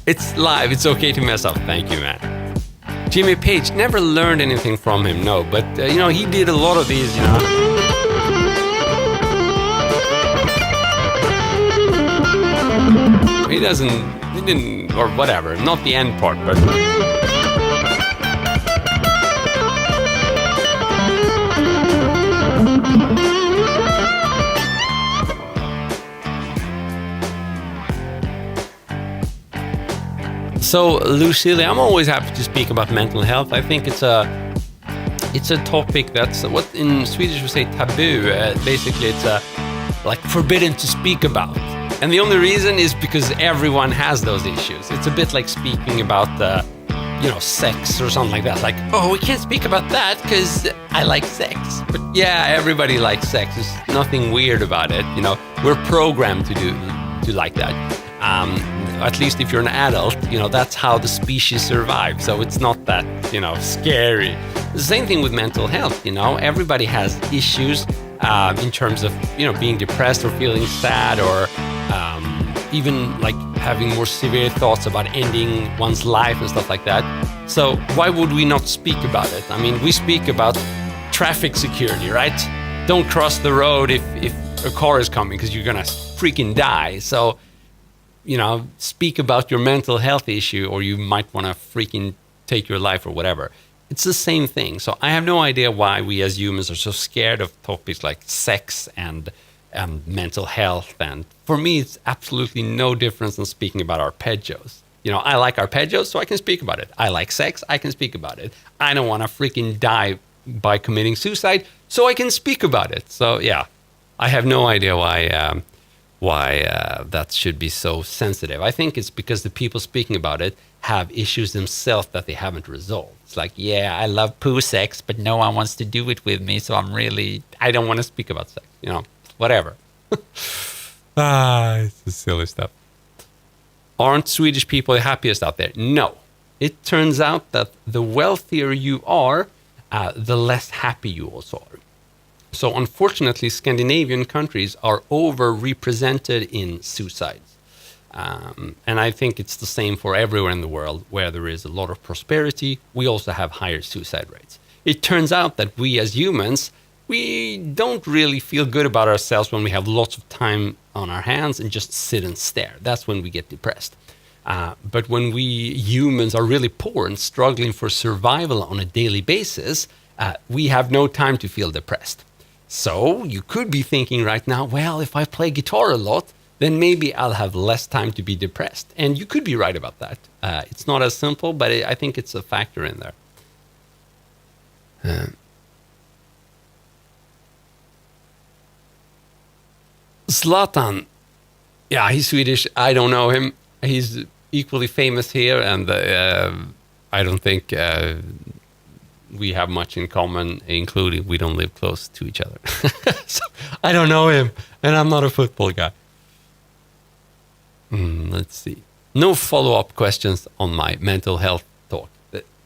It's live. It's okay to mess up. Thank you, man. Jimmy Page, never learned anything from him, no. But, you know, he did a lot of these, you know. He didn't, or whatever. Not the end part, but... So, Lucille, I'm always happy to speak about mental health. I think it's a topic that's what in Swedish we say taboo. Basically, it's like forbidden to speak about. And the only reason is because everyone has those issues. It's a bit like speaking about, you know, sex or something like that. Like, oh, we can't speak about that because I like sex. But yeah, everybody likes sex. There's nothing weird about it. You know, we're programmed to like that. At least if you're an adult, you know, that's how the species survive. So it's not that, you know, scary. The same thing with mental health, you know, everybody has issues in terms of, you know, being depressed or feeling sad or even like having more severe thoughts about ending one's life and stuff like that. So why would we not speak about it? I mean, we speak about traffic security, right? Don't cross the road if a car is coming because you're gonna freaking die. So, you know, speak about your mental health issue or you might want to freaking take your life or whatever. It's the same thing. So I have no idea why we as humans are so scared of topics like sex and mental health. And for me, it's absolutely no difference than speaking about arpeggios. You know, I like arpeggios, so I can speak about it. I like sex, I can speak about it. I don't want to freaking die by committing suicide, so I can speak about it. So yeah, I have no idea why that should be so sensitive. I think it's because the people speaking about it have issues themselves that they haven't resolved. It's like, yeah, I love poo sex, but no one wants to do it with me, so I don't want to speak about sex, you know, whatever. It's the silly stuff. Aren't Swedish people the happiest out there? No. It turns out that the wealthier you are, the less happy you also are. So unfortunately, Scandinavian countries are overrepresented in suicides. And I think it's the same for everywhere in the world where there is a lot of prosperity. We also have higher suicide rates. It turns out that we as humans, we don't really feel good about ourselves when we have lots of time on our hands and just sit and stare. That's when we get depressed. But when we humans are really poor and struggling for survival on a daily basis, we have no time to feel depressed. So you could be thinking right now, well, if I play guitar a lot, then maybe I'll have less time to be depressed. And you could be right about that. It's not as simple, but I think it's a factor in there. Zlatan, yeah, he's Swedish. I don't know him. He's equally famous here, and I don't think we have much in common, including we don't live close to each other. So I don't know him, and I'm not a football guy. Let's see. No follow-up questions on my mental health talk.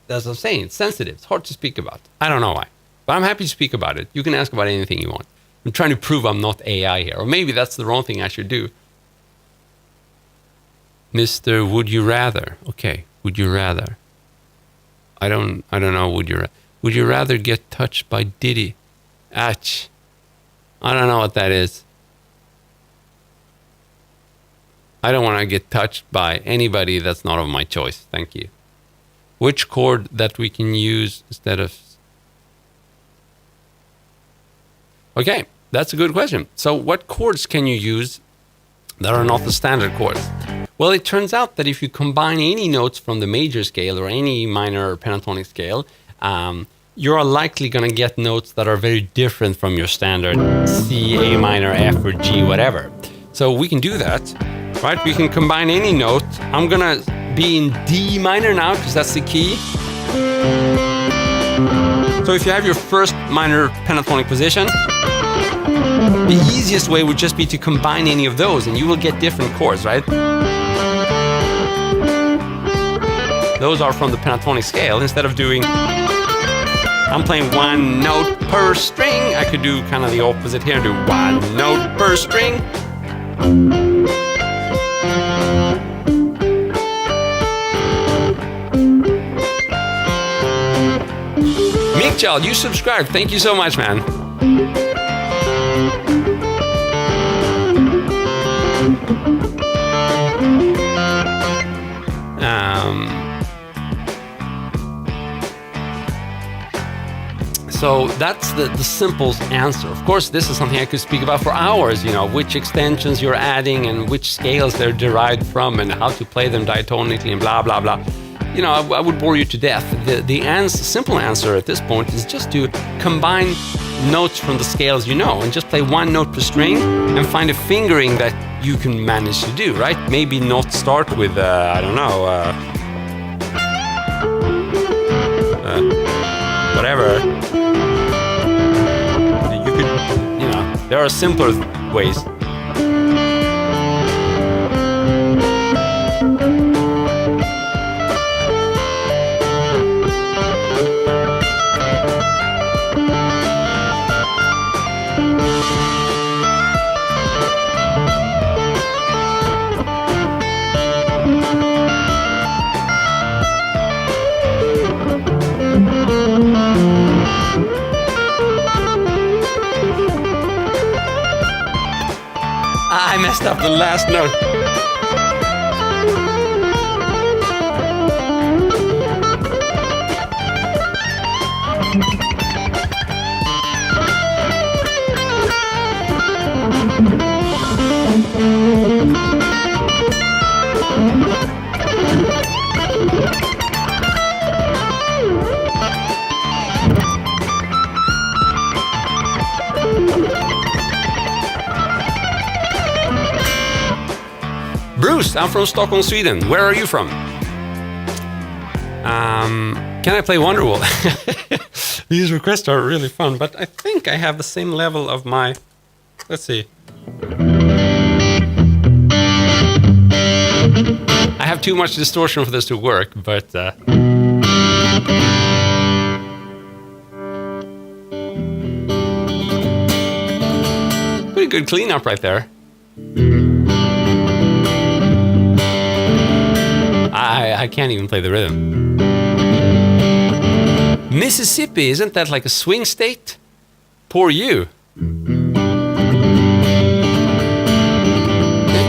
As I'm saying, it's sensitive. It's hard to speak about. I don't know why, but I'm happy to speak about it. You can ask about anything you want. I'm trying to prove I'm not AI here, or maybe that's the wrong thing I should do. Mr. Would you rather? Okay, would you rather? I don't know. Would you rather get touched by Diddy? Atch. I don't know what that is. I don't want to get touched by anybody that's not of my choice. Thank you. Which chord that we can use instead of... Okay, that's a good question. So what chords can you use that are not the standard chords? Well, it turns out that if you combine any notes from the major scale or any minor pentatonic scale, you're likely going to get notes that are very different from your standard C, A minor, F, or G, whatever. So we can do that, right? We can combine any note. I'm going to be in D minor now because that's the key. So if you have your first minor pentatonic position, the easiest way would just be to combine any of those and you will get different chords, right? Those are from the pentatonic scale. Instead of doing, I'm playing one note per string, I could do kind of the opposite here and do one note per string. Meek Child, you subscribed. Thank you so much, man. So that's the simple answer. Of course, this is something I could speak about for hours, you know, which extensions you're adding and which scales they're derived from and how to play them diatonically and blah, blah, blah. You know, I would bore you to death. The simple answer at this point is just to combine notes from the scales you know and just play one note per string and find a fingering that you can manage to do, right? Maybe not start with, I don't know, whatever. You could, you know, there are simpler ways. I messed up the last note. Bruce, I'm from Stockholm, Sweden. Where are you from? Can I play Wonderwall? These requests are really fun, but I think I have the same level of my... Let's see. I have too much distortion for this to work, but... Pretty good cleanup right there. I can't even play the rhythm. Mississippi, isn't that like a swing state? Poor you.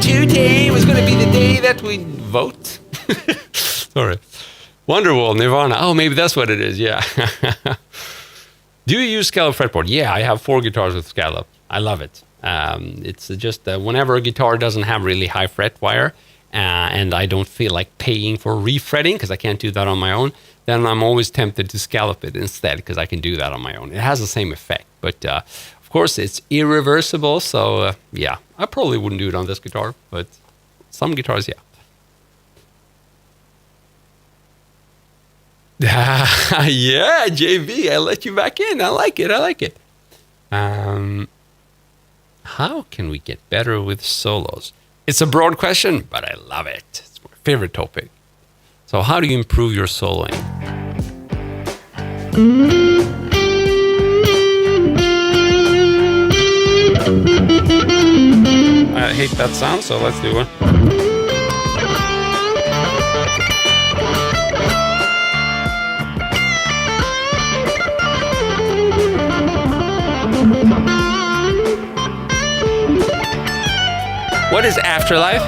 Today was going to be the day that we vote. Sorry. Wonderwall, Nirvana. Oh, maybe that's what it is. Yeah. Do you use scallop fretboard? Yeah, I have 4 guitars with scallop. I love it. It's just whenever a guitar doesn't have really high fret wire, and I don't feel like paying for refretting because I can't do that on my own, then I'm always tempted to scallop it instead because I can do that on my own. It has the same effect, but of course it's irreversible, so yeah, I probably wouldn't do it on this guitar, but some guitars, yeah. Yeah, JV, I let you back in. I like it, I like it. How can we get better with solos? It's a broad question, but I love it. It's my favorite topic. So how do you improve your soloing? I hate that sound, so let's do one. What is Afterlife?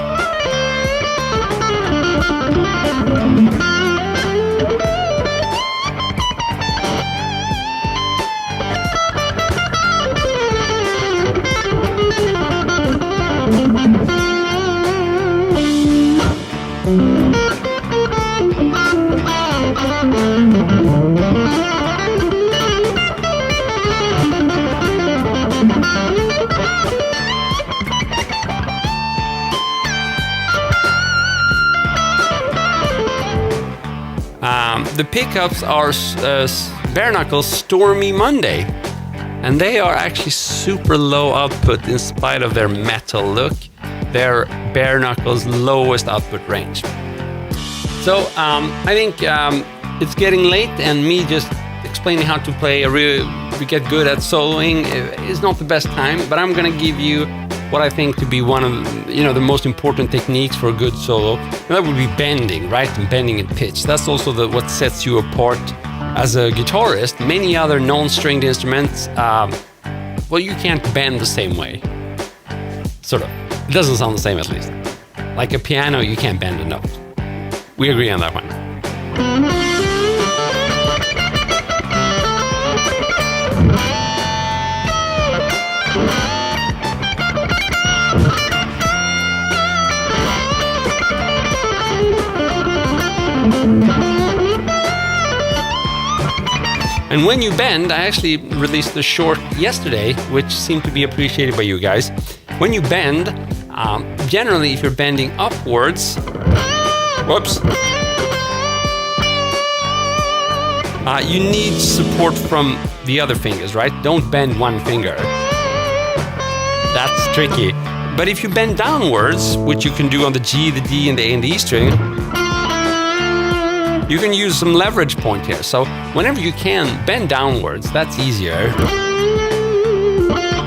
The pickups are bare knuckles Stormy Monday. And they are actually super low output in spite of their metal look. They're bare knuckles lowest output range. So I think it's getting late, and me just explaining how to play get good at soloing is not the best time. But I'm gonna give you what I think to be one of the most important techniques for a good solo, and that would be bending, right? And bending in pitch. That's also what sets you apart as a guitarist. Many other non-stringed instruments, you can't bend the same way. Sort of. It doesn't sound the same, at least. Like a piano, you can't bend a note. We agree on that one. And when you bend, I actually released a short yesterday, which seemed to be appreciated by you guys. When you bend, generally if you're bending upwards, you need support from the other fingers, right? Don't bend one finger. That's tricky. But if you bend downwards, which you can do on the G, the D, and the A and the E string, you can use some leverage point here. So whenever you can bend downwards, that's easier.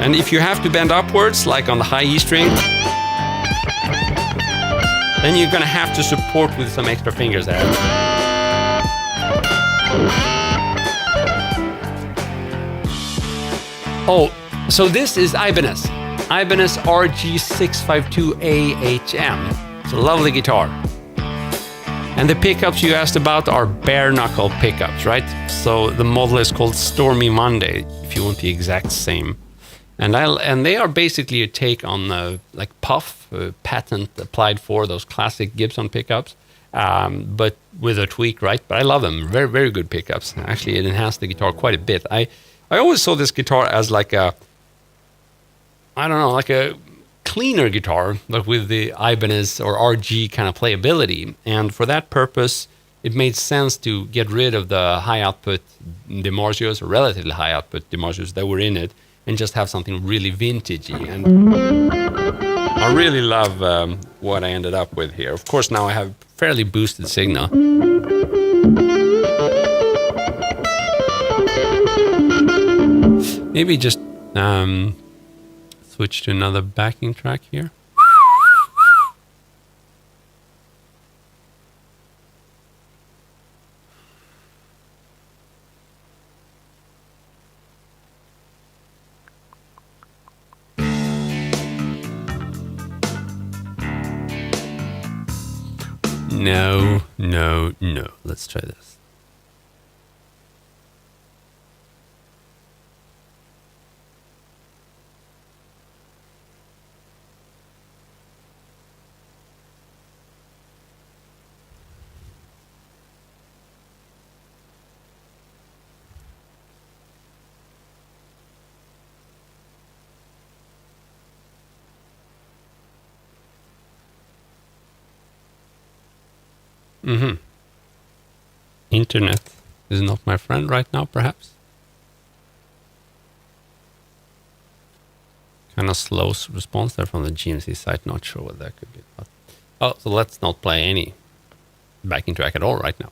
And if you have to bend upwards, like on the high E string, then you're gonna have to support with some extra fingers there. Oh, so this is Ibanez. Ibanez RG652AHM. It's a lovely guitar. And the pickups you asked about are bare knuckle pickups, right? So the model is called Stormy Monday, if you want the exact same. And they are basically a take on like Puff, a patent applied for those classic Gibson pickups, but with a tweak, right? But I love them. Very, very good pickups. Actually, it enhanced the guitar quite a bit. I always saw this guitar as like a cleaner guitar, but with the Ibanez or RG kind of playability. And for that purpose, it made sense to get rid of the high output DiMarzios, or relatively high output DiMarzios that were in it, and just have something really vintagey. And I really love what I ended up with here. Of course, now I have fairly boosted signal. Maybe just switch to another backing track here. No. Let's try this. Internet is not my friend right now, perhaps. Kind of slow response there from the GMC site. Not sure what that could be. But, so let's not play any backing track at all right now.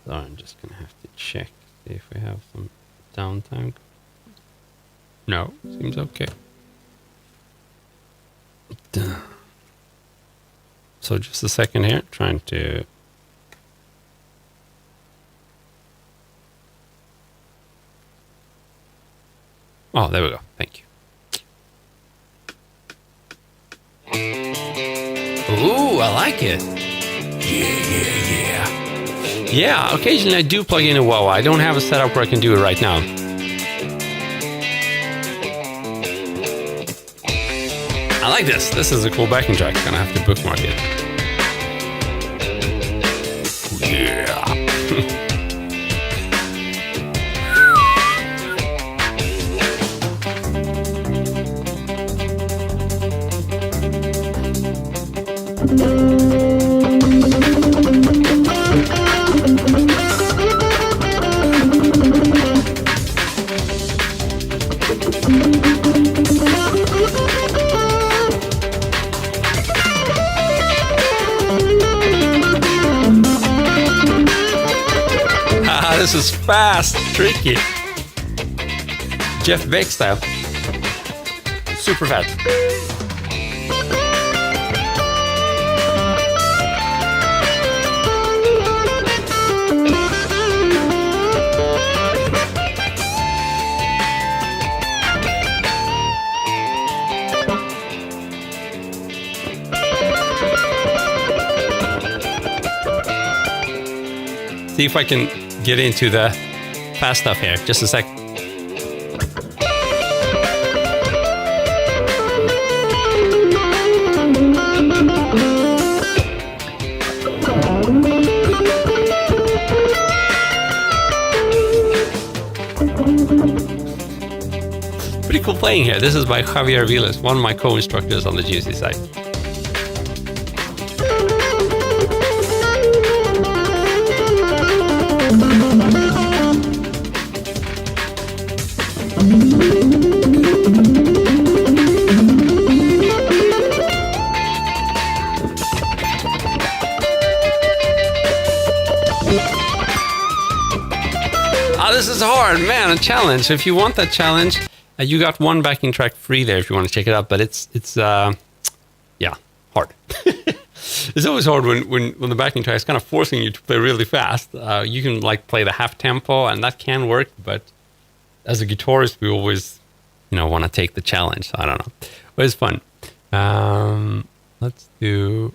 So I'm just gonna have to check, see if we have some downtime. No, seems okay. So just a second here, trying to... Oh, there we go. Thank you. Ooh, I like it. Yeah. Yeah, occasionally I do plug in a wah-wah. I don't have a setup where I can do it right now. I like this. This is a cool backing track. Gonna have to bookmark it. Yeah. Ah, this is fast, tricky. Jeff Beck style. Super fast. See if I can get into the fast stuff here. Just a sec. Pretty cool playing here. This is by Javier Vilas, one of my co-instructors on the GC side. This is hard, man, a challenge. If you want that challenge, you got one backing track free there if you want to check it out, but it's yeah, hard. It's always hard when the backing track is kind of forcing you to play really fast. You can like play the half tempo and that can work, but as a guitarist, we always, want to take the challenge. I don't know, but it's fun. Let's do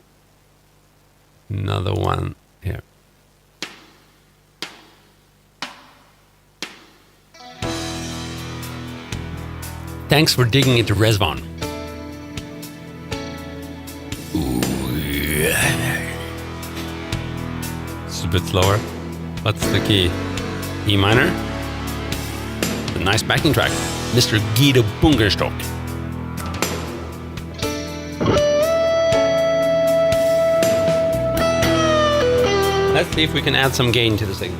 another one here. Thanks for digging into Resvon. Ooh, yeah. It's a bit slower. What's the key? E minor. A nice backing track. Mr. Guido Bungerstock. Let's see if we can add some gain to the signal.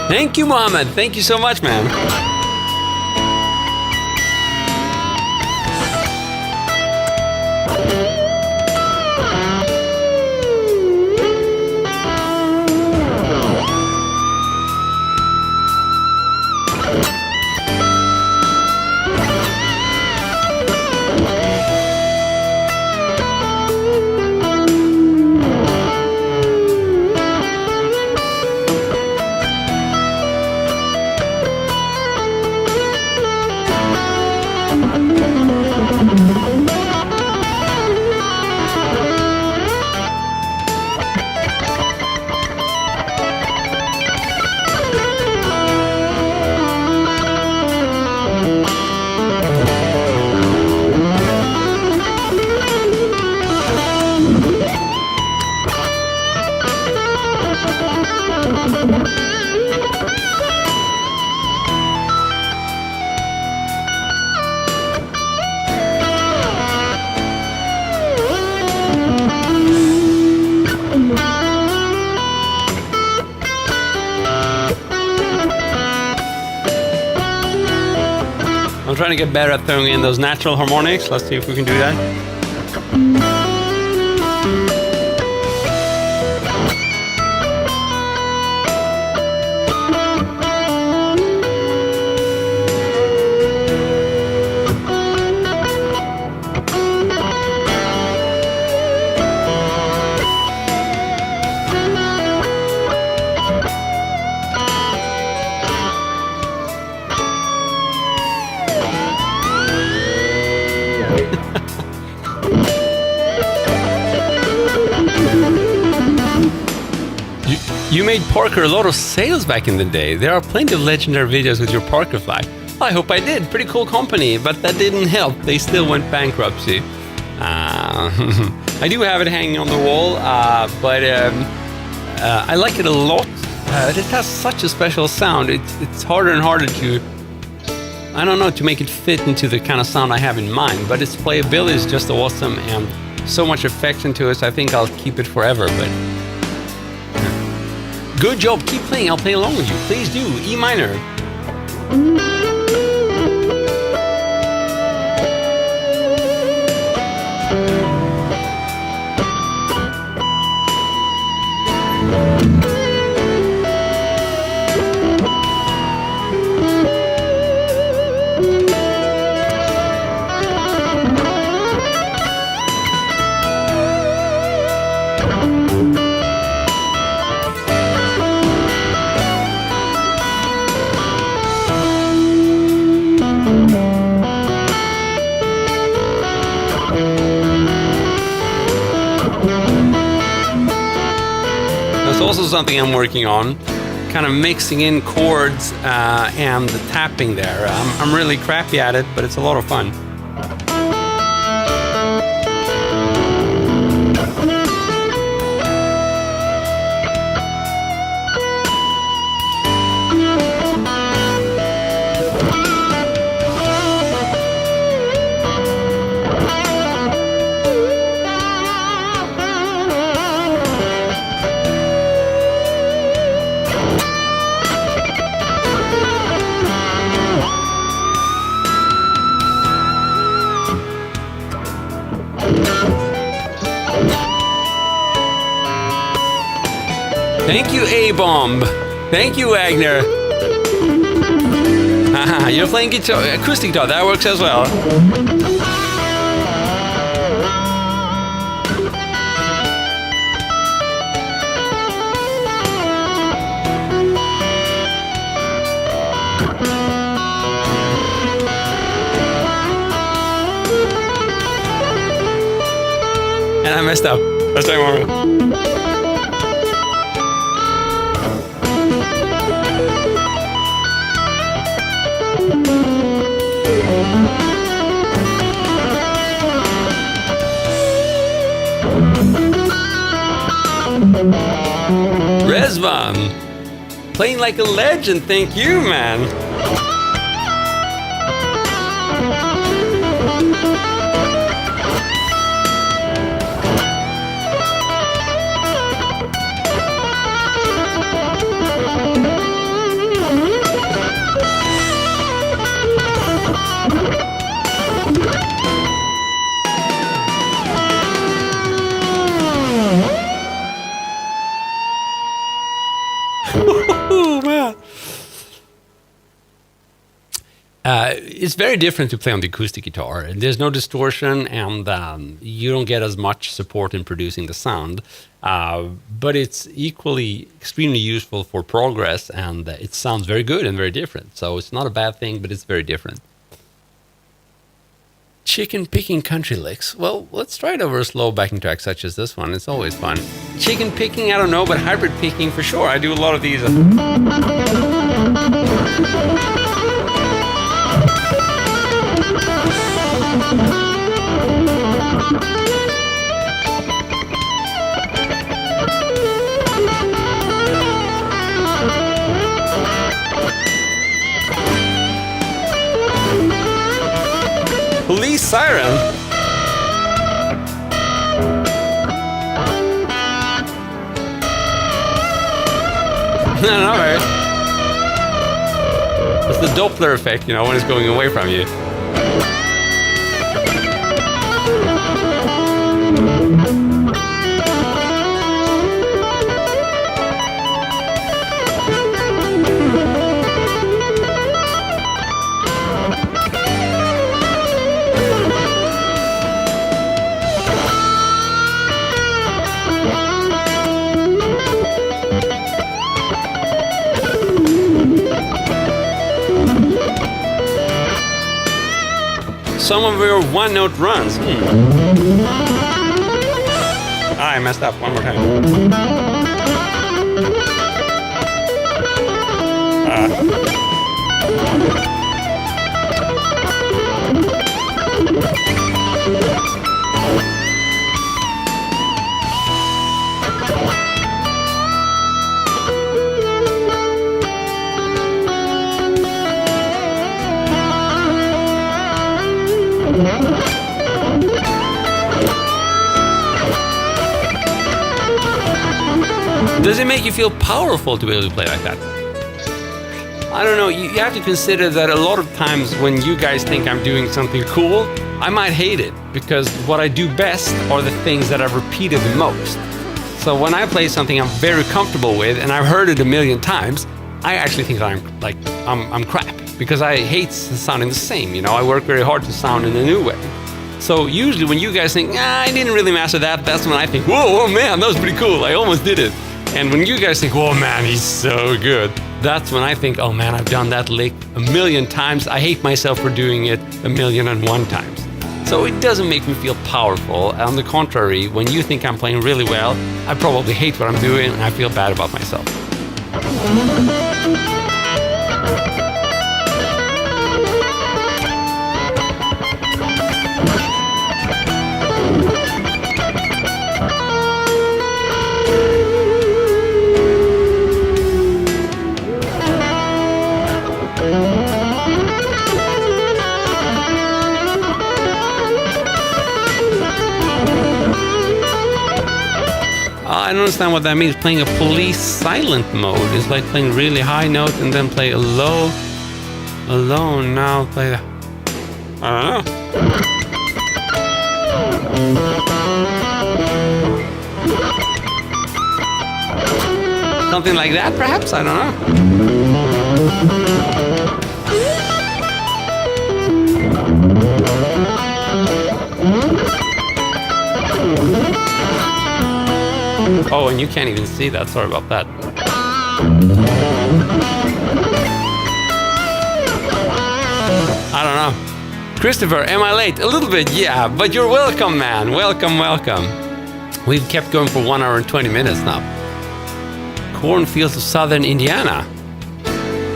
Thank you, Mohammed. Thank you so much, man. I'm trying to get better at throwing in those natural harmonics. Let's see if we can do that. made Parker a lot of sales back in the day. There are plenty of legendary videos with your Parker flag. I hope I did. Pretty cool company, but that didn't help. They still went bankruptcy. I do have it hanging on the wall, but I like it a lot. It has such a special sound. It's harder and harder to, I don't know, to make it fit into the kind of sound I have in mind, but its playability is just awesome and so much affection to it, so I think I'll keep it forever. But good job, keep playing, I'll play along with you. Please do, E minor. Also something I'm working on, kind of mixing in chords and the tapping there. I'm really crappy at it, but it's a lot of fun. Thank you, A-Bomb. Thank you, Wagner. Haha, you're playing guitar, acoustic guitar, that works as well. And I messed up. Let's try one more. Rezvan, playing like a legend, thank you, man. It's very different to play on the acoustic guitar. There's no distortion, and you don't get as much support in producing the sound. But it's equally extremely useful for progress, and it sounds very good and very different. So it's not a bad thing, but it's very different. Chicken picking country licks. Well, let's try it over a slow backing track such as this one. It's always fun. Chicken picking, I don't know, but hybrid picking for sure. I do a lot of these. Police siren. No, right? It's the Doppler effect, you know, when it's going away from you. Some of your one-note runs. I messed up one more time. Does it make you feel powerful to be able to play like that? I don't know, you have to consider that a lot of times when you guys think I'm doing something cool, I might hate it, because what I do best are the things that I've repeated the most. So when I play something I'm very comfortable with and I've heard it a million times, I actually think that I'm crap, because I hate sounding the same, you know, I work very hard to sound in a new way. So usually when you guys think, I didn't really master that, that's when I think, whoa, man, that was pretty cool, I almost did it. And when you guys think, whoa, man, he's so good, that's when I think, oh man, I've done that lick a million times. I hate myself for doing it 1,000,001 times. So it doesn't make me feel powerful. On the contrary, when you think I'm playing really well, I probably hate what I'm doing and I feel bad about myself. I don't understand what that means. Playing a police silent mode is like playing really high note and then play a low, now play the... I don't know. Something like that, perhaps? I don't know. Oh, and you can't even see that. Sorry about that. I don't know. Kristofer, am I late? A little bit, yeah. But you're welcome, man. Welcome, welcome. We've kept going for 1 hour and 20 minutes now. Cornfields of Southern Indiana.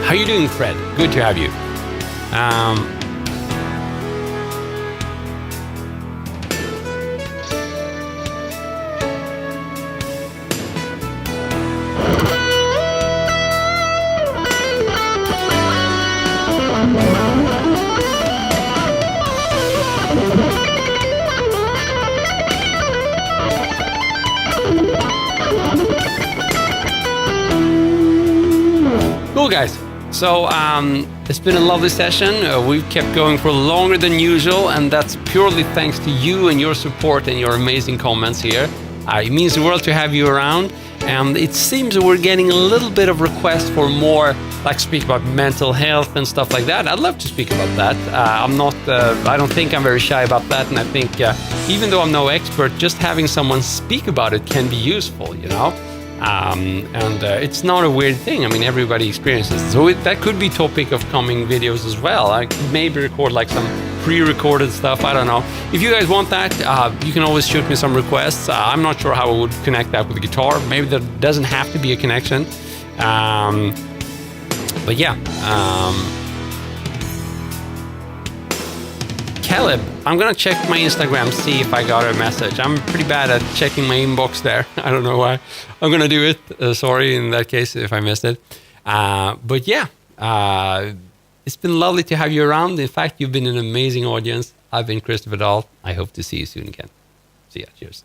How you doing, Fred? Good to have you. Cool, guys. So it's been a lovely session. We've kept going for longer than usual, and that's purely thanks to you and your support and your amazing comments here. It means the world to have you around, and it seems that we're getting a little bit of requests for more, like speak about mental health and stuff like that. I'd love to speak about that. I don't think I'm very shy about that, and I think even though I'm no expert, just having someone speak about it can be useful, you know? It's not a weird thing. I mean, everybody experiences it. So that could be topic of coming videos as well. I could maybe record like some pre-recorded stuff. I don't know. If you guys want that, you can always shoot me some requests. I'm not sure how I would connect that with the guitar. Maybe there doesn't have to be a connection. But yeah. Caleb, I'm gonna check my Instagram, see if I got a message. I'm pretty bad at checking my inbox there. I don't know why. I'm gonna do it. Sorry in that case if I missed it. But yeah, it's been lovely to have you around. In fact, you've been an amazing audience. I've been Kristofer Dahl. I hope to see you soon again. See ya. Cheers.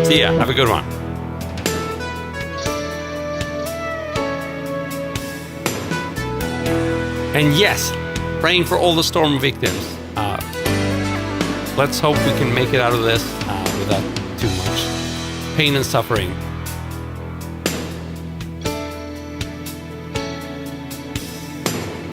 See ya. Have a good one. And yes, praying for all the storm victims. Let's hope we can make it out of this without too much pain and suffering.